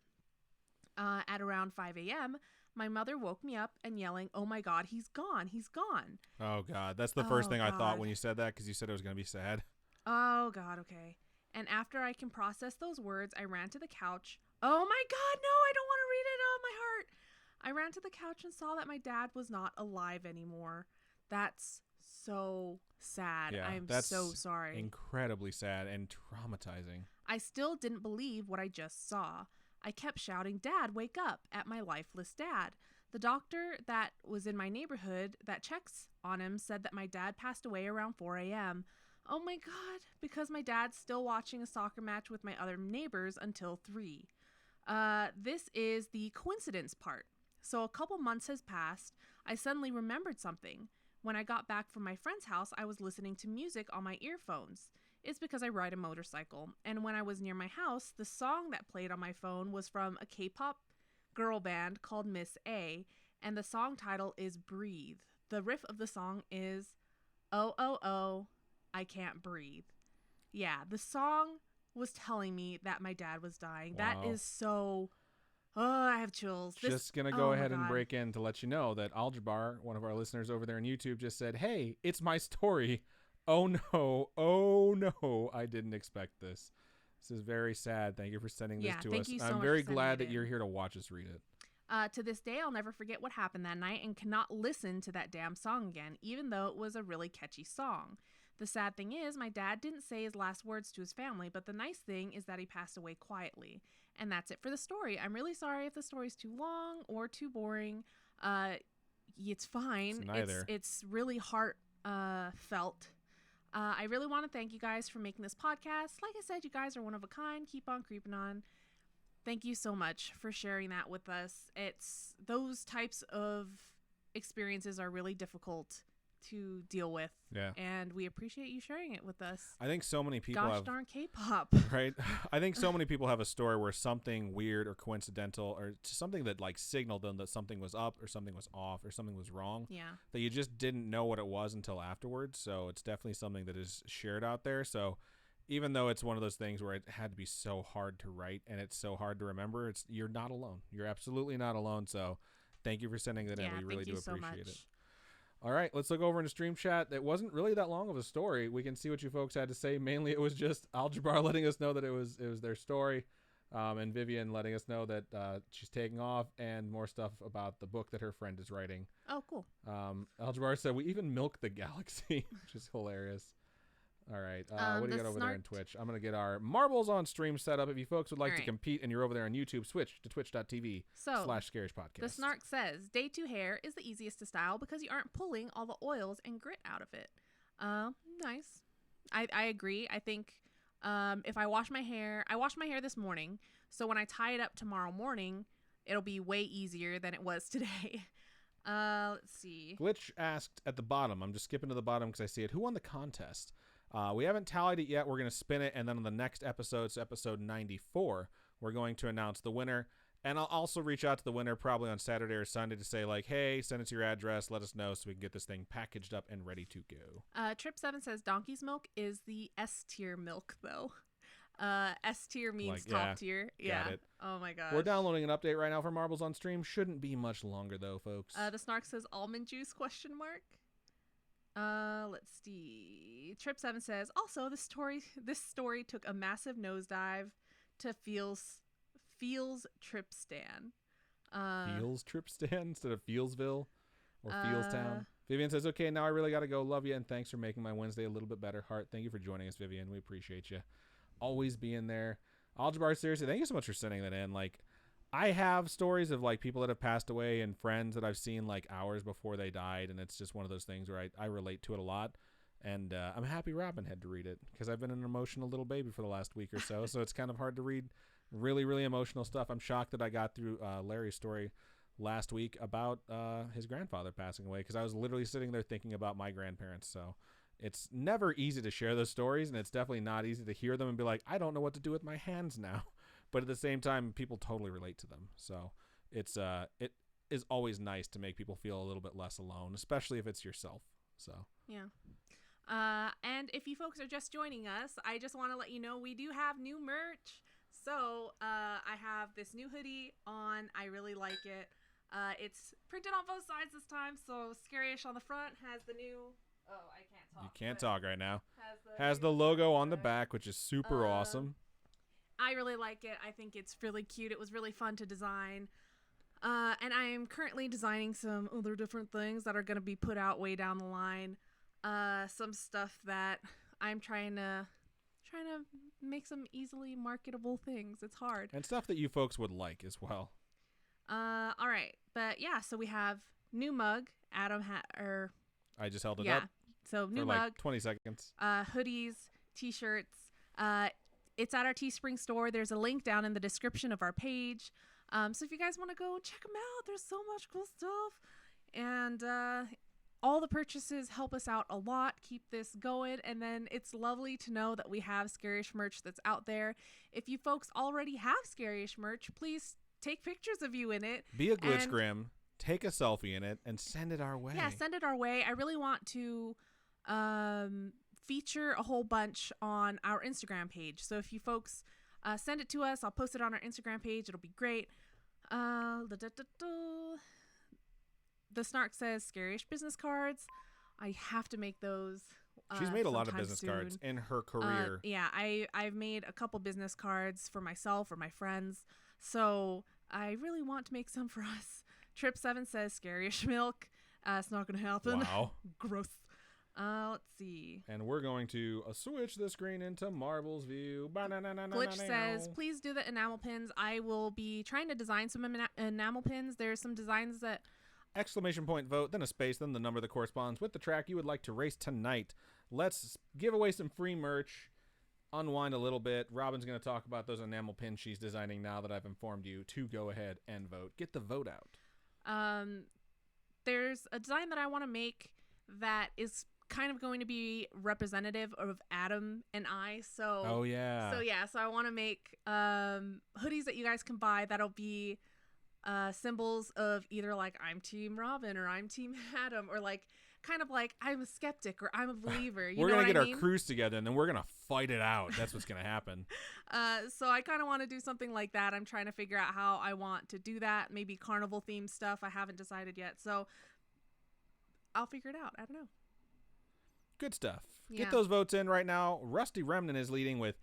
At around 5 a.m., my mother woke me up and yelling, "Oh my God, he's gone, he's gone." Oh God, that's the first thing I thought when you said that, because you said it was going to be sad. Oh God, okay. And after I can process those words, I ran to the couch. Oh my God, no, I don't want to read it. Oh, my heart. I ran to the couch and saw that my dad was not alive anymore. That's so sad. Yeah, I'm that's so sorry. Incredibly sad and traumatizing. I still didn't believe what I just saw. I kept shouting, "Dad, wake up," at my lifeless dad. The doctor that was in my neighborhood that checks on him said that my dad passed away around 4 a.m. Oh my God, because my dad's still watching a soccer match with my other neighbors until 3. This is the coincidence part. So a couple months has passed. I suddenly remembered something. When I got back from my friend's house, I was listening to music on my earphones. It's because I ride a motorcycle. And when I was near my house, the song that played on my phone was from a K-pop girl band called Miss A, and the song title is Breathe. The riff of the song is, "Oh, oh, oh, I can't breathe." Yeah, the song was telling me that my dad was dying. Wow. That is so... Oh, I have chills. Just going to go ahead and break in to let you know that Aljabar, one of our listeners over there on YouTube, just said, "Hey, it's my story. Oh no, I didn't expect this. This is very sad. Thank you for sending this to us. I'm very glad that you're here to watch us read it." To this day, I'll never forget what happened that night and cannot listen to that damn song again, even though it was a really catchy song. The sad thing is, my dad didn't say his last words to his family, but the nice thing is that he passed away quietly. And that's it for the story. I'm really sorry if the story's too long or too boring. It's fine. It's neither. It's really heartfelt. I really want to thank you guys for making this podcast. Like I said, you guys are one of a kind. Keep on creeping on. Thank you so much for sharing that with us. It's those types of experiences are really difficult to deal with. Yeah. And we appreciate you sharing it with us. I think so many people Gosh darn K-pop. Right? I think so many people have a story where something weird or coincidental or something that like signaled them that something was up or something was off or something was wrong. Yeah. That you just didn't know what it was until afterwards. So it's definitely something that is shared out there. So even though it's one of those things where it had to be so hard to write and it's so hard to remember, you're not alone. You're absolutely not alone. So thank you for sending that in. We really do appreciate it. All right, let's look over into stream chat. It wasn't really that long of a story. We can see what you folks had to say. Mainly, it was just Aljabar letting us know that it was their story, and Vivian letting us know that she's taking off, and more stuff about the book that her friend is writing. Oh, cool. Aljabar said, "We even milk the galaxy," which is hilarious. All right, what do you got over there on Twitch? I'm going to get our Marbles on Stream set up. If you folks would like to compete and you're over there on YouTube, switch to twitch.tv/ScarishPodcast. The Snark says, Day 2 hair is the easiest to style because you aren't pulling all the oils and grit out of it. Nice. I agree. I think if I washed my hair this morning, so when I tie it up tomorrow morning, it'll be way easier than it was today. Let's see. Glitch asked at the bottom, I'm just skipping to the bottom because I see it, who won the contest? We haven't tallied it yet. We're going to spin it, and then on the next episode, so episode 94, we're going to announce the winner. And I'll also reach out to the winner probably on Saturday or Sunday to say, like, hey, send us your address, let us know so we can get this thing packaged up and ready to go. Trip7 says donkey's milk is the S-tier milk, though. S-tier means top tier. Yeah. Got it. Oh, my gosh. We're downloading an update right now for Marbles on Stream. Shouldn't be much longer, though, folks. The Snark says almond juice, ? Let's see. Trip7 says, also, this story took a massive nosedive to Feels Tripstan. Feels Tripstan instead of Feelsville or Feelstown. Vivian says, okay, now I really got to go. Love you, and thanks for making my Wednesday a little bit better. Heart, thank you for joining us, Vivian. We appreciate you. always being there. Algebra, seriously, thank you so much for sending that in. Like, I have stories of like people that have passed away and friends that I've seen like hours before they died, and it's just one of those things where I relate to it a lot. And I'm happy Robin had to read it because I've been an emotional little baby for the last week or so. So it's kind of hard to read really, really emotional stuff. I'm shocked that I got through Larry's story last week about his grandfather passing away because I was literally sitting there thinking about my grandparents. So it's never easy to share those stories, and it's definitely not easy to hear them and be like, I don't know what to do with my hands now. But at the same time, people totally relate to them. So it is always nice to make people feel a little bit less alone, especially if it's yourself. So yeah. And if you folks are just joining us, I just want to let you know we do have new merch. So I have this new hoodie on. I really like it. It's printed on both sides this time. So Scary-ish on the front has the new... Oh, I can't talk. You can't talk right now. Has the logo on the back, which is super awesome. I really like it. I think it's really cute. It was really fun to design. And I am currently designing some other different things that are going to be put out way down the line. Some stuff that I'm trying to make some easily marketable things. It's hard. And stuff that you folks would like as well. All right. But yeah, so we have new mug. Adam I just held it up. So new for mug. Like 20 seconds. Hoodies, t-shirts. It's at our Teespring store. There's a link down in the description of our page. So if you guys want to go check them out, there's so much cool stuff. And all the purchases help us out a lot, keep this going. And then it's lovely to know that we have Scary-ish merch that's out there. If you folks already have Scary-ish merch, please take pictures of you in it. Be a glitch grim. Take a selfie in it and send it our way. Yeah, send it our way. I really want to feature a whole bunch on our Instagram page. So if you folks send it to us, I'll post it on our Instagram page. It'll be great. The Snark says Scary-ish business cards. I have to make those. She's made a lot of business cards in her career. Yeah, I've made a couple business cards for myself or my friends. So I really want to make some for us. Trip7 says Scary-ish milk. It's not going to happen. Wow. Gross. Let's see. And we're going to switch the screen into Marvel's view. Glitch says, please do the enamel pins. I will be trying to design some enamel pins. There's some designs that... Exclamation point vote, then a space, then the number that corresponds with the track you would like to race tonight. Let's give away some free merch. Unwind a little bit. Robin's going to talk about those enamel pins she's designing now that I've informed you to go ahead and vote. Get the vote out. There's a design that I want to make that is kind of going to be representative of Adam and I. So oh yeah. So I want to make hoodies that you guys can buy that'll be symbols of either like I'm Team Robin or I'm Team Adam or like kind of like I'm a skeptic or I'm a believer. We're going to get our crews together and then we're going to fight it out. That's what's going to happen. So I kind of want to do something like that. I'm trying to figure out how I want to do that. Maybe carnival themed stuff. I haven't decided yet. So I'll figure it out. I don't know. Good stuff. Yeah. Get those votes in right now. Rusty Remnant is leading with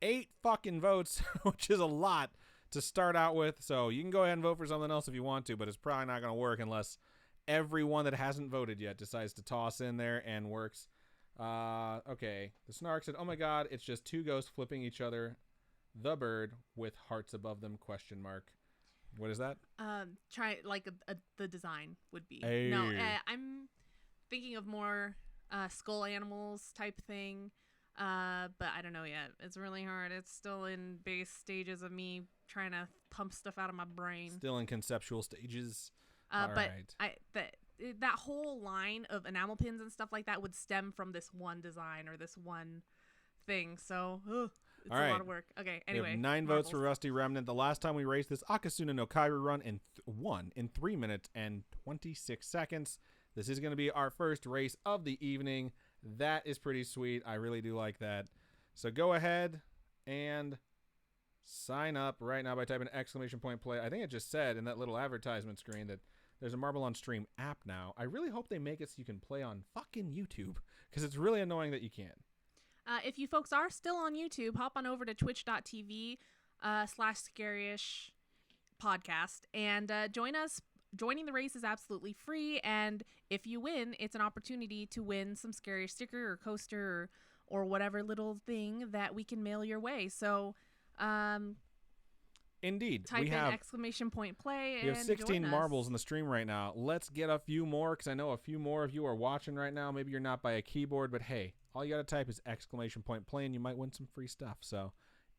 8 fucking votes, which is a lot to start out with. So you can go ahead and vote for something else if you want to, but it's probably not going to work unless everyone that hasn't voted yet decides to toss in there and works. Okay. The Snark said, oh my God, it's just 2 ghosts flipping each other. The bird with hearts above them, question mark. What is that? Try like the design would be. Hey. No, I'm thinking of more skull animals type thing. But I don't know yet. It's really hard. It's still in base stages of me trying to pump stuff out of my brain. Still in conceptual stages. But right. That whole line of enamel pins and stuff like that would stem from this one design or this one thing. So it's a lot of work. Okay, anyway. We have 9 votes for Rusty Remnant. The last time we raced this Akasuna no Kairu run won in 3 minutes and 26 seconds. This is going to be our first race of the evening. That is pretty sweet. I really do like that. So go ahead and sign up right now by typing exclamation point play. I think it just said in that little advertisement screen that there's a Marble on Stream app now. I really hope they make it so you can play on fucking YouTube because it's really annoying that you can't. If you folks are still on YouTube, hop on over to twitch.tv /Scary-ish podcast and join us. Joining the race is absolutely free, and if you win, it's an opportunity to win some Scary-ish sticker or coaster or whatever little thing that we can mail your way. So indeed, type in exclamation point play and we have 16 join marbles us. in the stream right now. Let's get a few more, because I know a few more of you are watching right now. Maybe you're not by a keyboard, but hey, all you got to type is exclamation point play and you might win some free stuff. So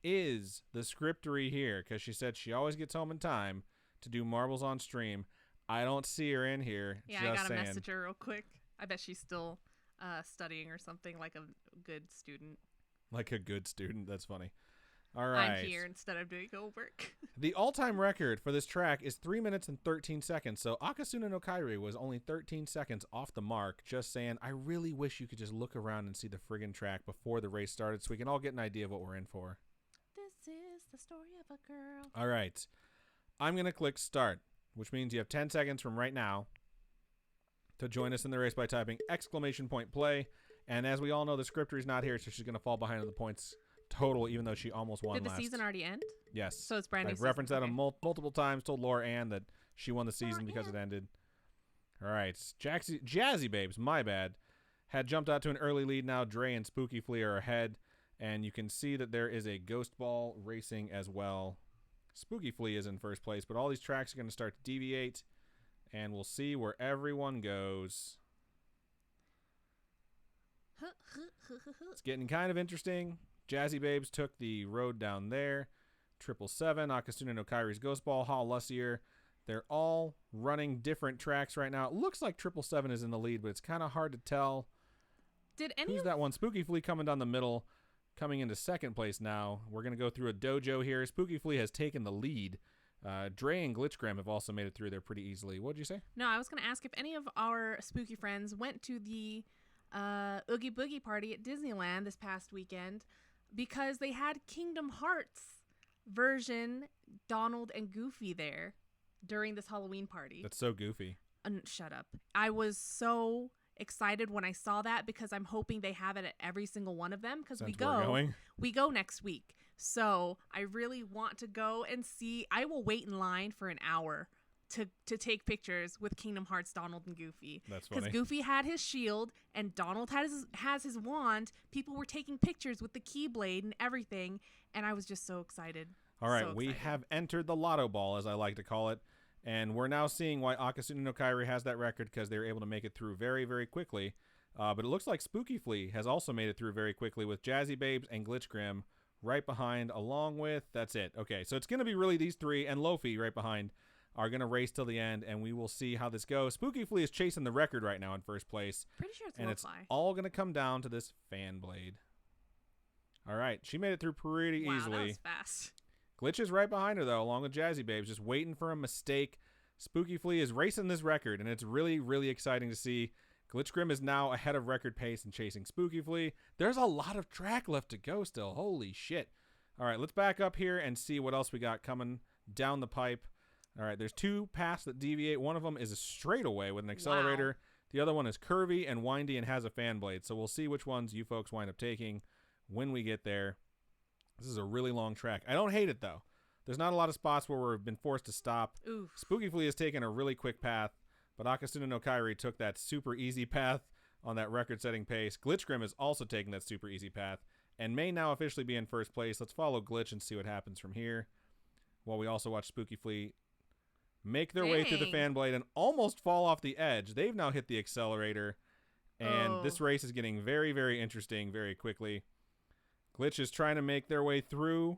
is the scriptery here? Because she said she always gets home in time to do marbles on stream. I don't see her in here. Yeah, just I got to saying. message her real quick. I bet she's still studying or something, like a good student. Like a good student. That's funny. All right. I'm here instead of doing homework. The all-time record for this track is 3 minutes and 13 seconds. So Akasuna no Kairi was only 13 seconds off the mark. Just saying, I really wish you could just look around and see the friggin' track before the race started so we can all get an idea of what we're in for. This is the story of a girl. All right. I'm going to click start, which means you have 10 seconds from right now to join us in the race by typing exclamation point play. And as we all know, the scripter is not here, so she's going to fall behind on the points total, even though she almost won Did the last. season already end? Yes. So it's brand new. I've referenced that okay. multiple times, told Laura Ann that she won the season because it ended. All right. Jazzy Babes, my bad, had jumped out to an early lead. Now Dre and Spooky Flea are ahead, and you can see that there is a ghost ball racing as well. Spooky Flea is in first place, but all these tracks are going to start to deviate, and we'll see where everyone goes. It's getting kind of interesting. Jazzy Babes took the road down there. 777, Akasuna no Kairi's Ghost Ball, Hall Lussier. They're all running different tracks right now. It looks like 777 is in the lead, but it's kind of hard to tell. Who's that one? Spooky Flea coming down the middle, coming into second place now. We're going to go through a dojo here. Spooky Flea has taken the lead. Dre and Glitchgram have also made it through there pretty easily. What'd you say? No, I was going to ask if any of our spooky friends went to the Oogie Boogie party at Disneyland this past weekend, because they had Kingdom Hearts version Donald and Goofy there during this Halloween party. That's so goofy. Shut up. I was so excited when I saw that, because I'm hoping they have it at every single one of them, because we go next week. So I really want to go and see. I will wait in line for an hour to take pictures with Kingdom Hearts Donald and Goofy. That's funny. Because Goofy had his shield and Donald has his wand. People were taking pictures with the Keyblade and everything, and I was just so excited. All right, we have entered the lotto ball, as I like to call it, and we're now seeing why Akasuna no Kairi has that record, because they were able to make it through very, very quickly. But it looks like Spooky Flea has also made it through very quickly, with Jazzy Babes and Glitchgrim right behind, along with, that's it. Okay, so it's going to be really these three, and Lofi right behind, are going to race till the end, and we will see how this goes. Spooky Flea is chasing the record right now in first place. Pretty sure it's and Lo-Fi. It's all going to come down to this fan blade. All right, she made it through pretty easily. Wow, that was fast. Glitch is right behind her, though, along with Jazzy Babes, just waiting for a mistake. Spooky Flea is racing this record, and it's really, really exciting to see. Glitchgrim is now ahead of record pace and chasing Spooky Flea. There's a lot of track left to go still. Holy shit. All right, let's back up here and see what else we got coming down the pipe. All right, there's two paths that deviate. One of them is a straightaway with an accelerator. Wow. The other one is curvy and windy and has a fan blade. So we'll see which ones you folks wind up taking when we get there. This is a really long track. I don't hate it, though. There's not a lot of spots where we've been forced to stop. Oof. Spooky Flea has taken a really quick path, but Akasuna no Kairi took that super easy path on that record-setting pace. Glitchgrim is also taking that super easy path and may now officially be in first place. Let's follow Glitch and see what happens from here, while we also watch Spooky Flea make their way through the fan blade and almost fall off the edge. They've now hit the accelerator, and this race is getting very, very interesting very quickly. Glitch is trying to make their way through.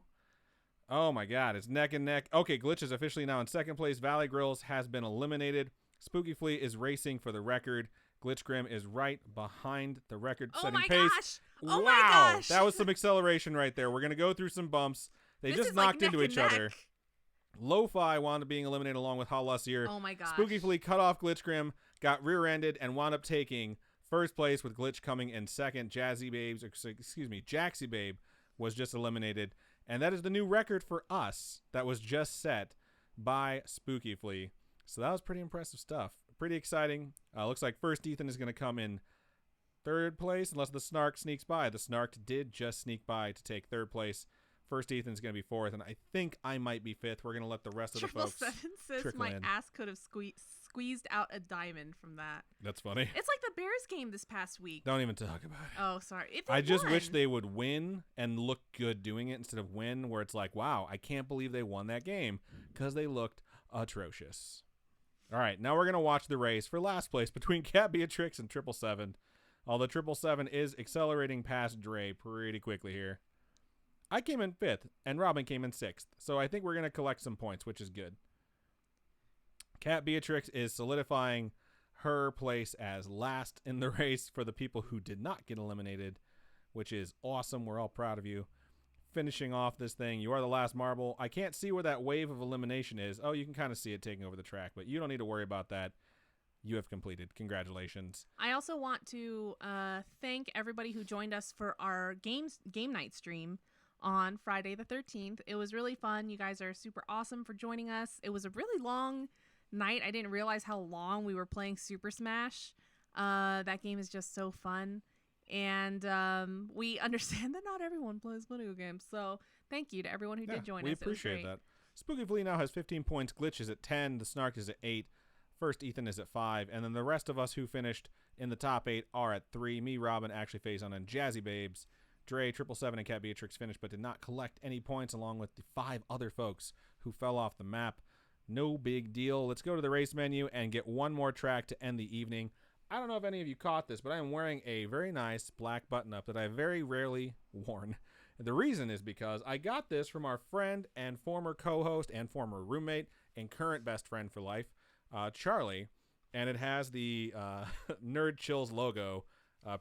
Oh my god, it's neck and neck. Okay, Glitch is officially now in second place. Valley Grills has been eliminated. Spooky Flea is racing for the record. Glitchgrim is right behind the record-setting pace. Gosh. Wow, my gosh. That was some acceleration right there. We're going to go through some bumps. They just knocked into each other. Lo-Fi wound up being eliminated along with Hall Lussier. Oh my gosh. Spooky Flea cut off Glitchgrim, got rear-ended, and wound up taking first place with Glitch coming in second. Jaxie Babe was just eliminated. And that is the new record for us that was just set by Spooky Flea. So that was pretty impressive stuff. Pretty exciting. Looks like first Ethan is going to come in third place unless the Snark sneaks by. The Snark did just sneak by to take third place First Ethan's going to be 4th, and I think I might be 5th. We're going to let the rest of the folks 777 says my ass could have squeezed out a diamond from that. That's funny. It's like the Bears game this past week. Don't even talk about it. Oh, sorry. I just wish they would win and look good doing it instead of win where it's like, wow, I can't believe they won that game because they looked atrocious. All right, now we're going to watch the race for last place between Cat Beatrix and 777. Although 777 is accelerating past Dre pretty quickly here. I came in 5th, and Robin came in 6th. So I think we're going to collect some points, which is good. Cat Beatrix is solidifying her place as last in the race for the people who did not get eliminated, which is awesome. We're all proud of you. Finishing off this thing, you are the last marble. I can't see where that wave of elimination is. Oh, you can kind of see it taking over the track, but you don't need to worry about that. You have completed. Congratulations. I also want to thank everybody who joined us for our game night stream on Friday the 13th. It was really fun. You guys are super awesome for joining us. It was a really long night. I didn't realize how long we were playing Super Smash. That game is just so fun. And we understand that not everyone plays video games. So thank you to everyone who did join us. We appreciate that. Spooky Flea now has 15 points. Glitch is at 10. The Snark is at 8. First Ethan is at 5. And then the rest of us who finished in the top 8 are at 3. Me, Robin, Ashley Faison, and Jazzy Babes. Dre, 777, and Cat Beatrix finished but did not collect any points along with the 5 other folks who fell off the map. No big deal. Let's go to the race menu and get one more track to end the evening. I don't know if any of you caught this, but I am wearing a very nice black button-up that I very rarely worn. The reason is because I got this from our friend and former co-host and former roommate and current best friend for life, Charlie, and it has the Nerd Chills logo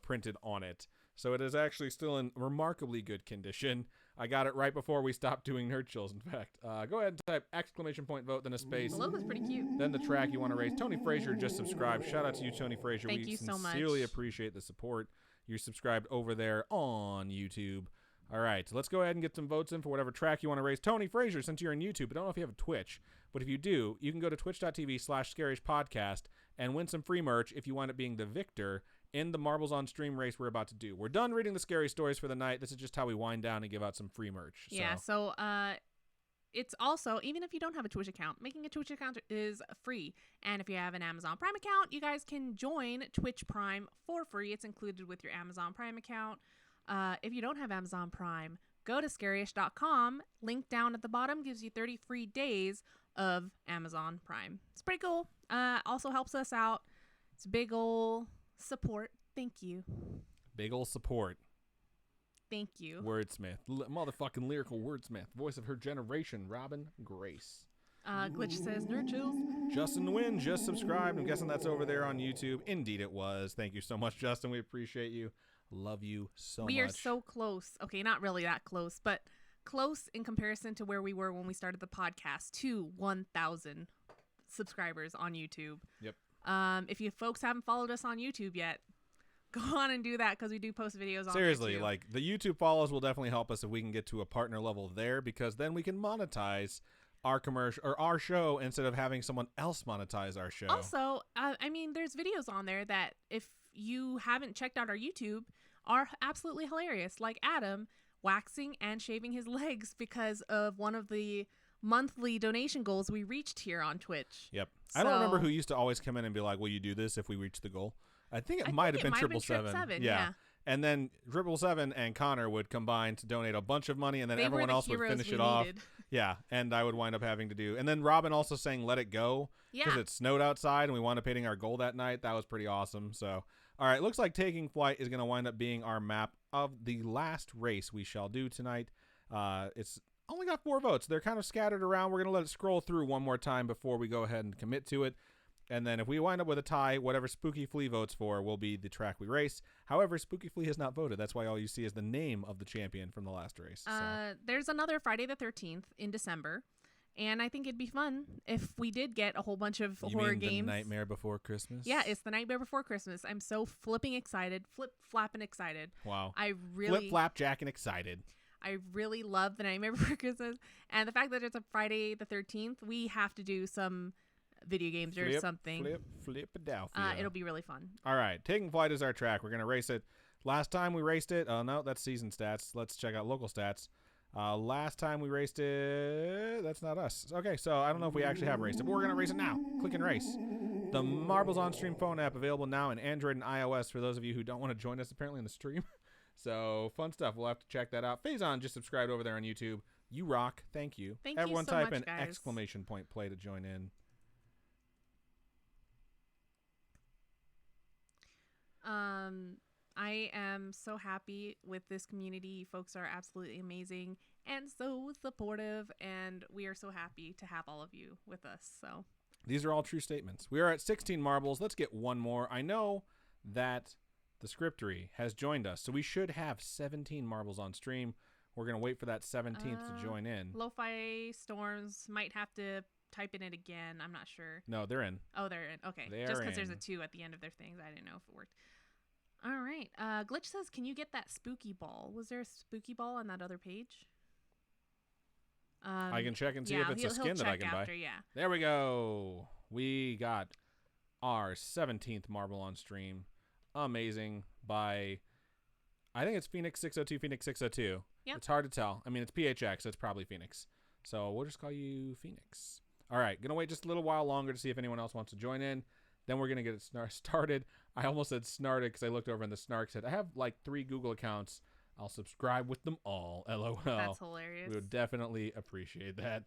printed on it. So it is actually still in remarkably good condition. I got it right before we stopped doing Nerd Chills, in fact. Go ahead and type exclamation point vote, then a space. The logo's pretty cute. Then the track you want to race. Tony Frazier just subscribed. Shout out to you, Tony Frazier. Thank you so much. We sincerely appreciate the support. You're subscribed over there on YouTube. All right, so let's go ahead and get some votes in for whatever track you want to race. Tony Frazier, since you're on YouTube, I don't know if you have a Twitch, but if you do, you can go to twitch.tv/scarishpodcast and win some free merch if you wind up being the victor in the Marbles on Stream race we're about to do. We're done reading the scary stories for the night. This is just how we wind down and give out some free merch. Yeah, so it's also, even if you don't have a Twitch account, making a Twitch account is free. And if you have an Amazon Prime account, you guys can join Twitch Prime for free. It's included with your Amazon Prime account. If you don't have Amazon Prime, go to scarish.com. Link down at the bottom gives you 30 free days of Amazon Prime. It's pretty cool. Also helps us out. It's big ol' support. Thank you. Big ol' support. Thank you. Wordsmith. Motherfucking lyrical wordsmith. Voice of her generation, Robin Grace. Glitch says Nerd Chills. Justin Wynn just subscribed. I'm guessing that's over there on YouTube. Indeed it was. Thank you so much, Justin. We appreciate you. Love you so much. We are so close. Okay, not really that close, but close in comparison to where we were when we started the podcast to 1,000 subscribers on YouTube. Yep. If you folks haven't followed us on YouTube yet, go on and do that because we do post videos on Seriously, there too. like the YouTube follows will definitely help us if we can get to a partner level there, because then we can monetize our commercial or our show instead of having someone else monetize our show. Also, I mean, there's videos on there that if you haven't checked out our YouTube are absolutely hilarious, like Adam waxing and shaving his legs because of one of the monthly donation goals we reached here on Twitch. Yep. So, I don't remember who used to always come in and be like, will you do this if we reach the goal? I think it might have been 777. Yeah. And then 777 and Connor would combine to donate a bunch of money, and then everyone else would finish it off. Yeah, and I would wind up having to do. And then Robin also sang Let It Go because it snowed outside, and we wound up hitting our goal that night. That was pretty awesome. So, all right, looks like Taking Flight is going to wind up being our map of the last race we shall do tonight. It's only got 4 votes. They're kind of scattered around. We're going to let it scroll through one more time before we go ahead and commit to it. And then if we wind up with a tie, whatever Spooky Flea votes for will be the track we race. However, Spooky Flea has not voted. That's why all you see is the name of the champion from the last race. There's another Friday the 13th in December. And I think it'd be fun if we did get a whole bunch of horror games. The Nightmare Before Christmas? Yeah, it's the Nightmare Before Christmas. I'm so flipping excited. Flip-flapping excited. Wow. Flip-flap jacking excited. I really love the Nightmare Before Christmas. And the fact that it's a Friday the 13th, we have to do some video games or something. Flip-a-dow-fia. It'll be really fun. All right. Taking Flight is our track. We're going to race it. Last time we raced it, no, that's season stats. Let's check out local stats. Last time we raced it, that's not us. Okay, so I don't know if we actually have raced it, but we're going to race it now. Click and race. The Marbles on Stream phone app available now in Android and iOS for those of you who don't want to join us apparently in the stream. So fun stuff. We'll have to check that out. Faison just subscribed over there on YouTube. You rock. Thank you. Thank Everyone you so type much, in guys. exclamation point play to join in. I am so happy with this community. You folks are absolutely amazing and so supportive, and we are so happy to have all of you with us. So these are all true statements. We are at 16 marbles. Let's get one more. I know that the Scriptory has joined us, so we should have 17 marbles on stream. We're going to wait for that 17th to join in. Lo-Fi Storms might have to type in it again. I'm not sure. No, they're in. Oh, they're in. Okay. They Just are because there's a in. 2 at the end of their things. I didn't know if it worked. All right. Glitch says, can you get that spooky ball? Was there a spooky ball on that other page? I can check and see if it's a skin that I can buy. Yeah. There we go. We got our 17th marble on stream. Amazing. By, I think it's Phoenix 602, Phoenix 602. Yep. It's hard to tell. I mean, it's PHX, so it's probably Phoenix. So we'll just call you Phoenix. All right. Going to wait just a little while longer to see if anyone else wants to join in. Then we're going to get it started. I almost said snarted because I looked over and the snark said, I have like 3 Google accounts. I'll subscribe with them all. LOL. That's hilarious. We would definitely appreciate that.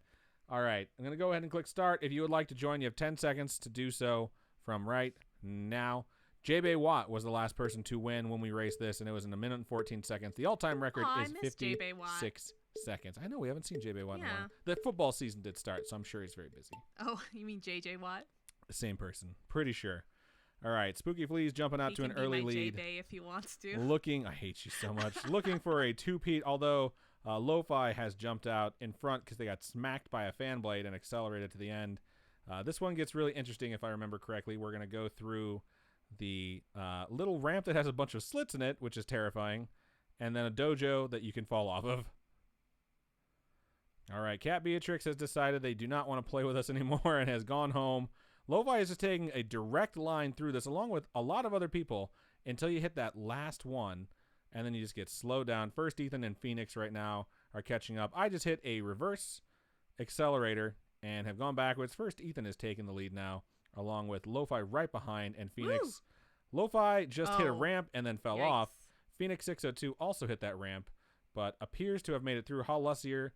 All right. I'm going to go ahead and click start. If you would like to join, you have 10 seconds to do so from right now. J.B. Watt was the last person to win when we raced this, and it was in 1 minute and 14 seconds. The all-time record is 56 seconds. I know we haven't seen J.B. Watt in a while. The football season did start, so I'm sure he's very busy. Oh, you mean J.J. Watt? The same person. Pretty sure. All right. Spooky Flea's jumping out to an early lead. J-Bay if he wants to. I hate you so much. Looking for a two-peat, although Lo-Fi has jumped out in front because they got smacked by a fan blade and accelerated to the end. This one gets really interesting if I remember correctly. We're going to go through the little ramp that has a bunch of slits in it, which is terrifying, and then a dojo that you can fall off of. All right. Cat Beatrix has decided they do not want to play with us anymore and has gone home. Lo-Fi is just taking a direct line through this along with a lot of other people until you hit that last one, and then you just get slowed down. First, Ethan and Phoenix right now are catching up. I just hit a reverse accelerator and have gone backwards. First, Ethan is taking the lead now, along with Lo-Fi right behind, and Phoenix. Woo! Lo-Fi just hit a ramp and then fell off. Phoenix 602 also hit that ramp, but appears to have made it through. Lussier,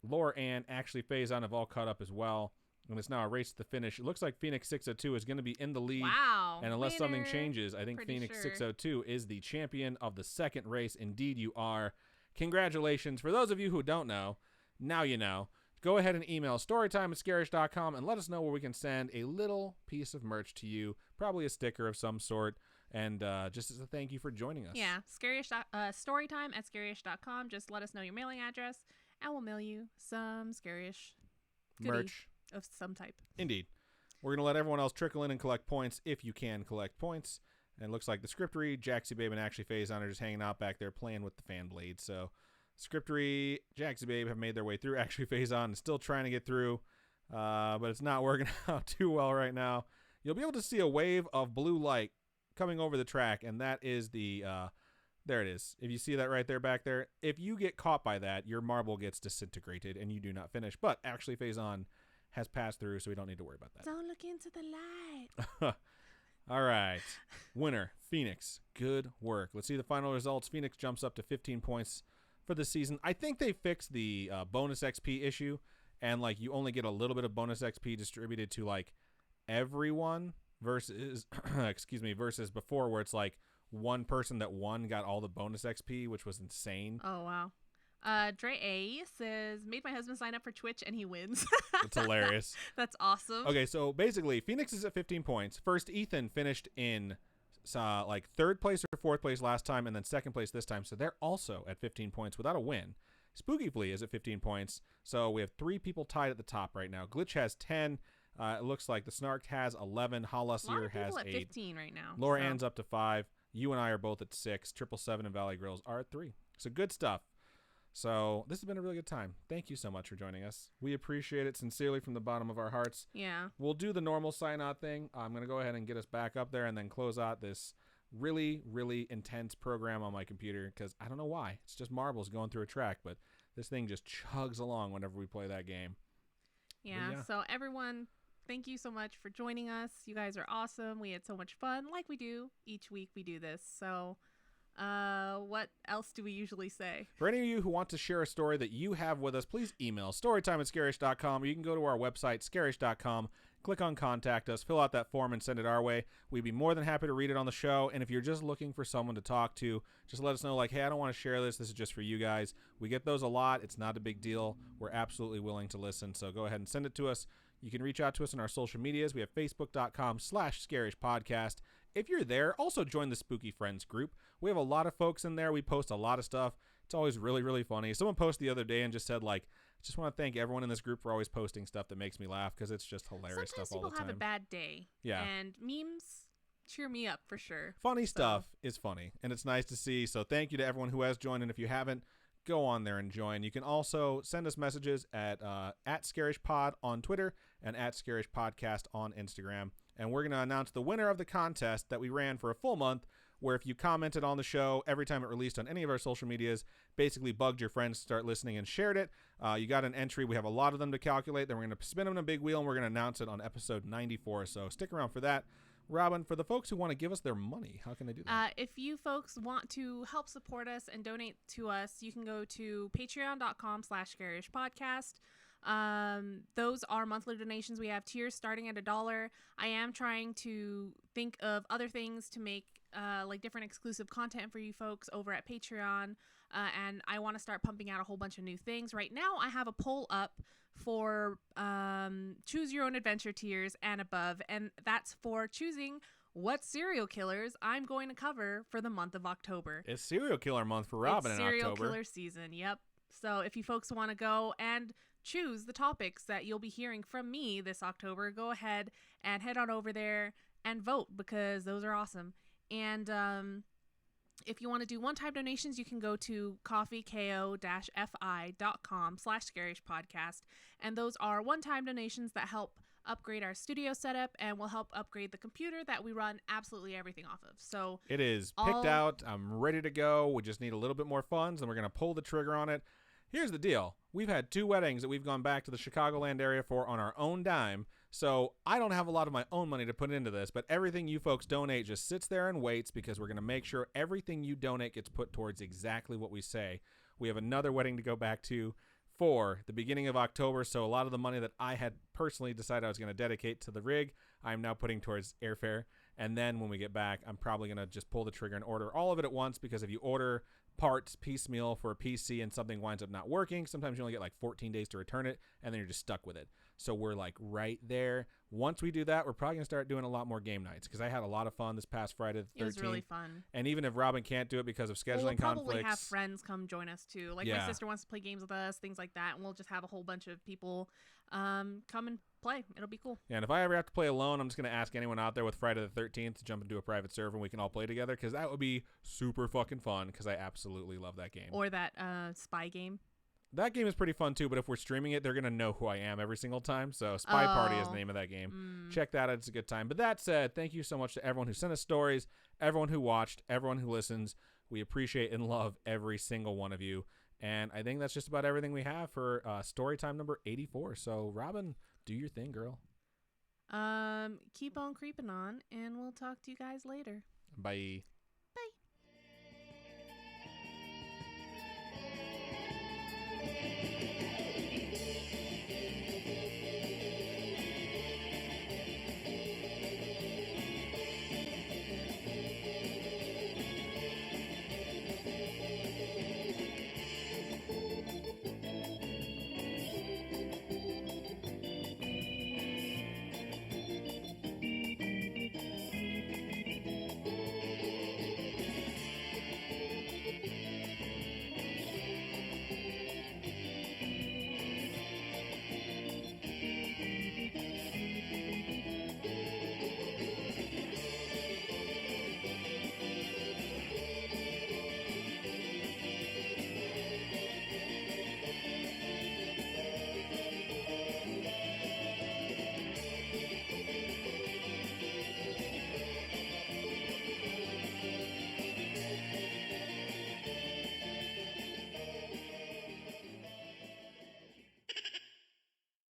Laura Ann, actually Faison have all caught up as well. And it's now a race to the finish. It looks like Phoenix 602 is going to be in the lead. Wow. And unless something changes, I think Pretty Phoenix sure. 602 is the champion of the second race. Indeed, you are. Congratulations. For those of you who don't know, now you know. Go ahead and email storytime@scarish.com and let us know where we can send a little piece of merch to you, probably a sticker of some sort, and just as a thank you for joining us. Yeah, storytime@scarish.com. Just let us know your mailing address, and we'll mail you some Scarish merch of some type. Indeed. We're going to let everyone else trickle in and collect points if you can collect points. And it looks like the Scriptory, Jaxie Babe, and Actually Faison are just hanging out back there playing with the fan blade. So Scriptory, Jaxie Babe have made their way through. Actually Faison is still trying to get through, but it's not working out too well right now. You'll be able to see a wave of blue light coming over the track, and that is the there it is. If you see that right there back there, if you get caught by that, your marble gets disintegrated and you do not finish. But Actually Faison has passed through, so we don't need to worry about that. Don't look into the light. All right. Winner, Phoenix. Good work. Let's see the final results. Phoenix jumps up to 15 points for the season. I think they fixed the bonus XP issue, and like you only get a little bit of bonus XP distributed to like everyone versus versus before where it's like one person that won got all the bonus XP, which was insane. Oh, wow. Dre A says, made my husband sign up for Twitch and he wins. It's hilarious. That's awesome. Okay, so basically, Phoenix is at 15 points. First, Ethan finished in like third place or fourth place last time, and then second place this time. So they're also at 15 points without a win. Spooky Flea is at 15 points. So we have 3 people tied at the top right now. Glitch has 10. It looks like the Snark has 11. Holusier has 8. At 15 right now. Laura Ann's up to 5. You and I are both at 6. 777 and Valley Grills are at 3. So good stuff. So this has been a really good time. Thank you so much for joining us. We appreciate it sincerely from the bottom of our hearts. Yeah. We'll do the normal sign-out thing. I'm going to go ahead and get us back up there and then close out this really, really intense program on my computer because I don't know why. It's just marbles going through a track, but This thing just chugs along whenever we play that game. Yeah. So everyone, thank you so much for joining us. You guys are awesome. We had so much fun, like we do each week we do this. So what else do we usually say? For any of you who want to share a story that you have with us, please email storytime@scarish.com, or you can go to our website, scarish.com, click on contact us, fill out that form, and send it our way. We'd be more than happy to read it on the show. And if you're just looking for someone to talk to, just let us know, like, hey, I don't want to share this. This is just for you guys. We get those a lot. It's not a big deal. We're absolutely willing to listen. So go ahead and send it to us. You can reach out to us on our social medias. We have facebook.com/scarishpodcast. If you're there, also join the Spooky Friends group. We have a lot of folks in there. We post a lot of stuff. It's always really, really funny. Someone posted the other day and just said, like, just want to thank everyone in this group for always posting stuff that makes me laugh, because it's just hilarious stuff all the time. Sometimes people have a bad day. Yeah. And memes cheer me up for sure. Funny stuff is funny, and it's nice to see. So thank you to everyone who has joined, and if you haven't, go on there and join. You can also send us messages at @ScarishPod on Twitter and @ScarishPodcast on Instagram. And we're going to announce the winner of the contest that we ran for a full month, where if you commented on the show every time it released on any of our social medias, basically bugged your friends to start listening and shared it, you got an entry. We have a lot of them to calculate. Then we're going to spin them in a big wheel, and we're going to announce it on episode 94. So stick around for that. Robin, for the folks who want to give us their money, how can they do that? If you folks want to help support us and donate to us, you can go to patreon.com/scarishpodcast. Those are monthly donations. We have tiers starting at $1. I am trying to think of other things to make like different exclusive content for you folks over at Patreon, and I want to start pumping out a whole bunch of new things. Right now I have a poll up for choose your own adventure tiers and above, and that's for choosing what serial killers I'm going to cover for the month of October. It's serial killer month for Robin in October. Serial killer season, yep. So if you folks want to go and choose the topics that you'll be hearing from me this October, go ahead and head on over there and vote, because those are awesome. And if you want to do one-time donations, you can go to coffeeko-fi.com/scarishpodcast. And those are one-time donations that help upgrade our studio setup and will help upgrade the computer that we run absolutely everything off of. So it is picked out. I'm ready to go. We just need a little bit more funds, and we're going to pull the trigger on it. Here's the deal. We've had 2 weddings that we've gone back to the Chicagoland area for on our own dime. So I don't have a lot of my own money to put into this, but everything you folks donate just sits there and waits, because we're going to make sure everything you donate gets put towards exactly what we say. We have another wedding to go back to for the beginning of October, so a lot of the money that I had personally decided I was going to dedicate to the rig, I'm now putting towards airfare. And then when we get back, I'm probably going to just pull the trigger and order all of it at once, because if you order parts piecemeal for a PC and something winds up not working, sometimes you only get like 14 days to return it, and then you're just stuck with it. So we're like right there. Once we do that, we're probably gonna start doing a lot more game nights, because I had a lot of fun this past Friday the 13th. It was really fun. And even if Robin can't do it because of scheduling we'll probably conflicts, have friends come join us too. Like my sister wants to play games with us, things like that, and we'll just have a whole bunch of people come and play. It'll be cool. Yeah, and if I ever have to play alone, I'm just going to ask anyone out there with Friday the 13th to jump into a private server and we can all play together, because that would be super fucking fun, because I absolutely love that game. Or that spy game. That game is pretty fun too, but if we're streaming it, they're going to know who I am every single time. So Spy Party is the name of that game. Check that out. It's a good time. But that said, thank you so much to everyone who sent us stories, everyone who watched, everyone who listens. We appreciate and love every single one of you. And I think that's just about everything we have for Storytime number 84. So, Robin, do your thing, girl. Keep on creeping on, and we'll talk to you guys later. Bye.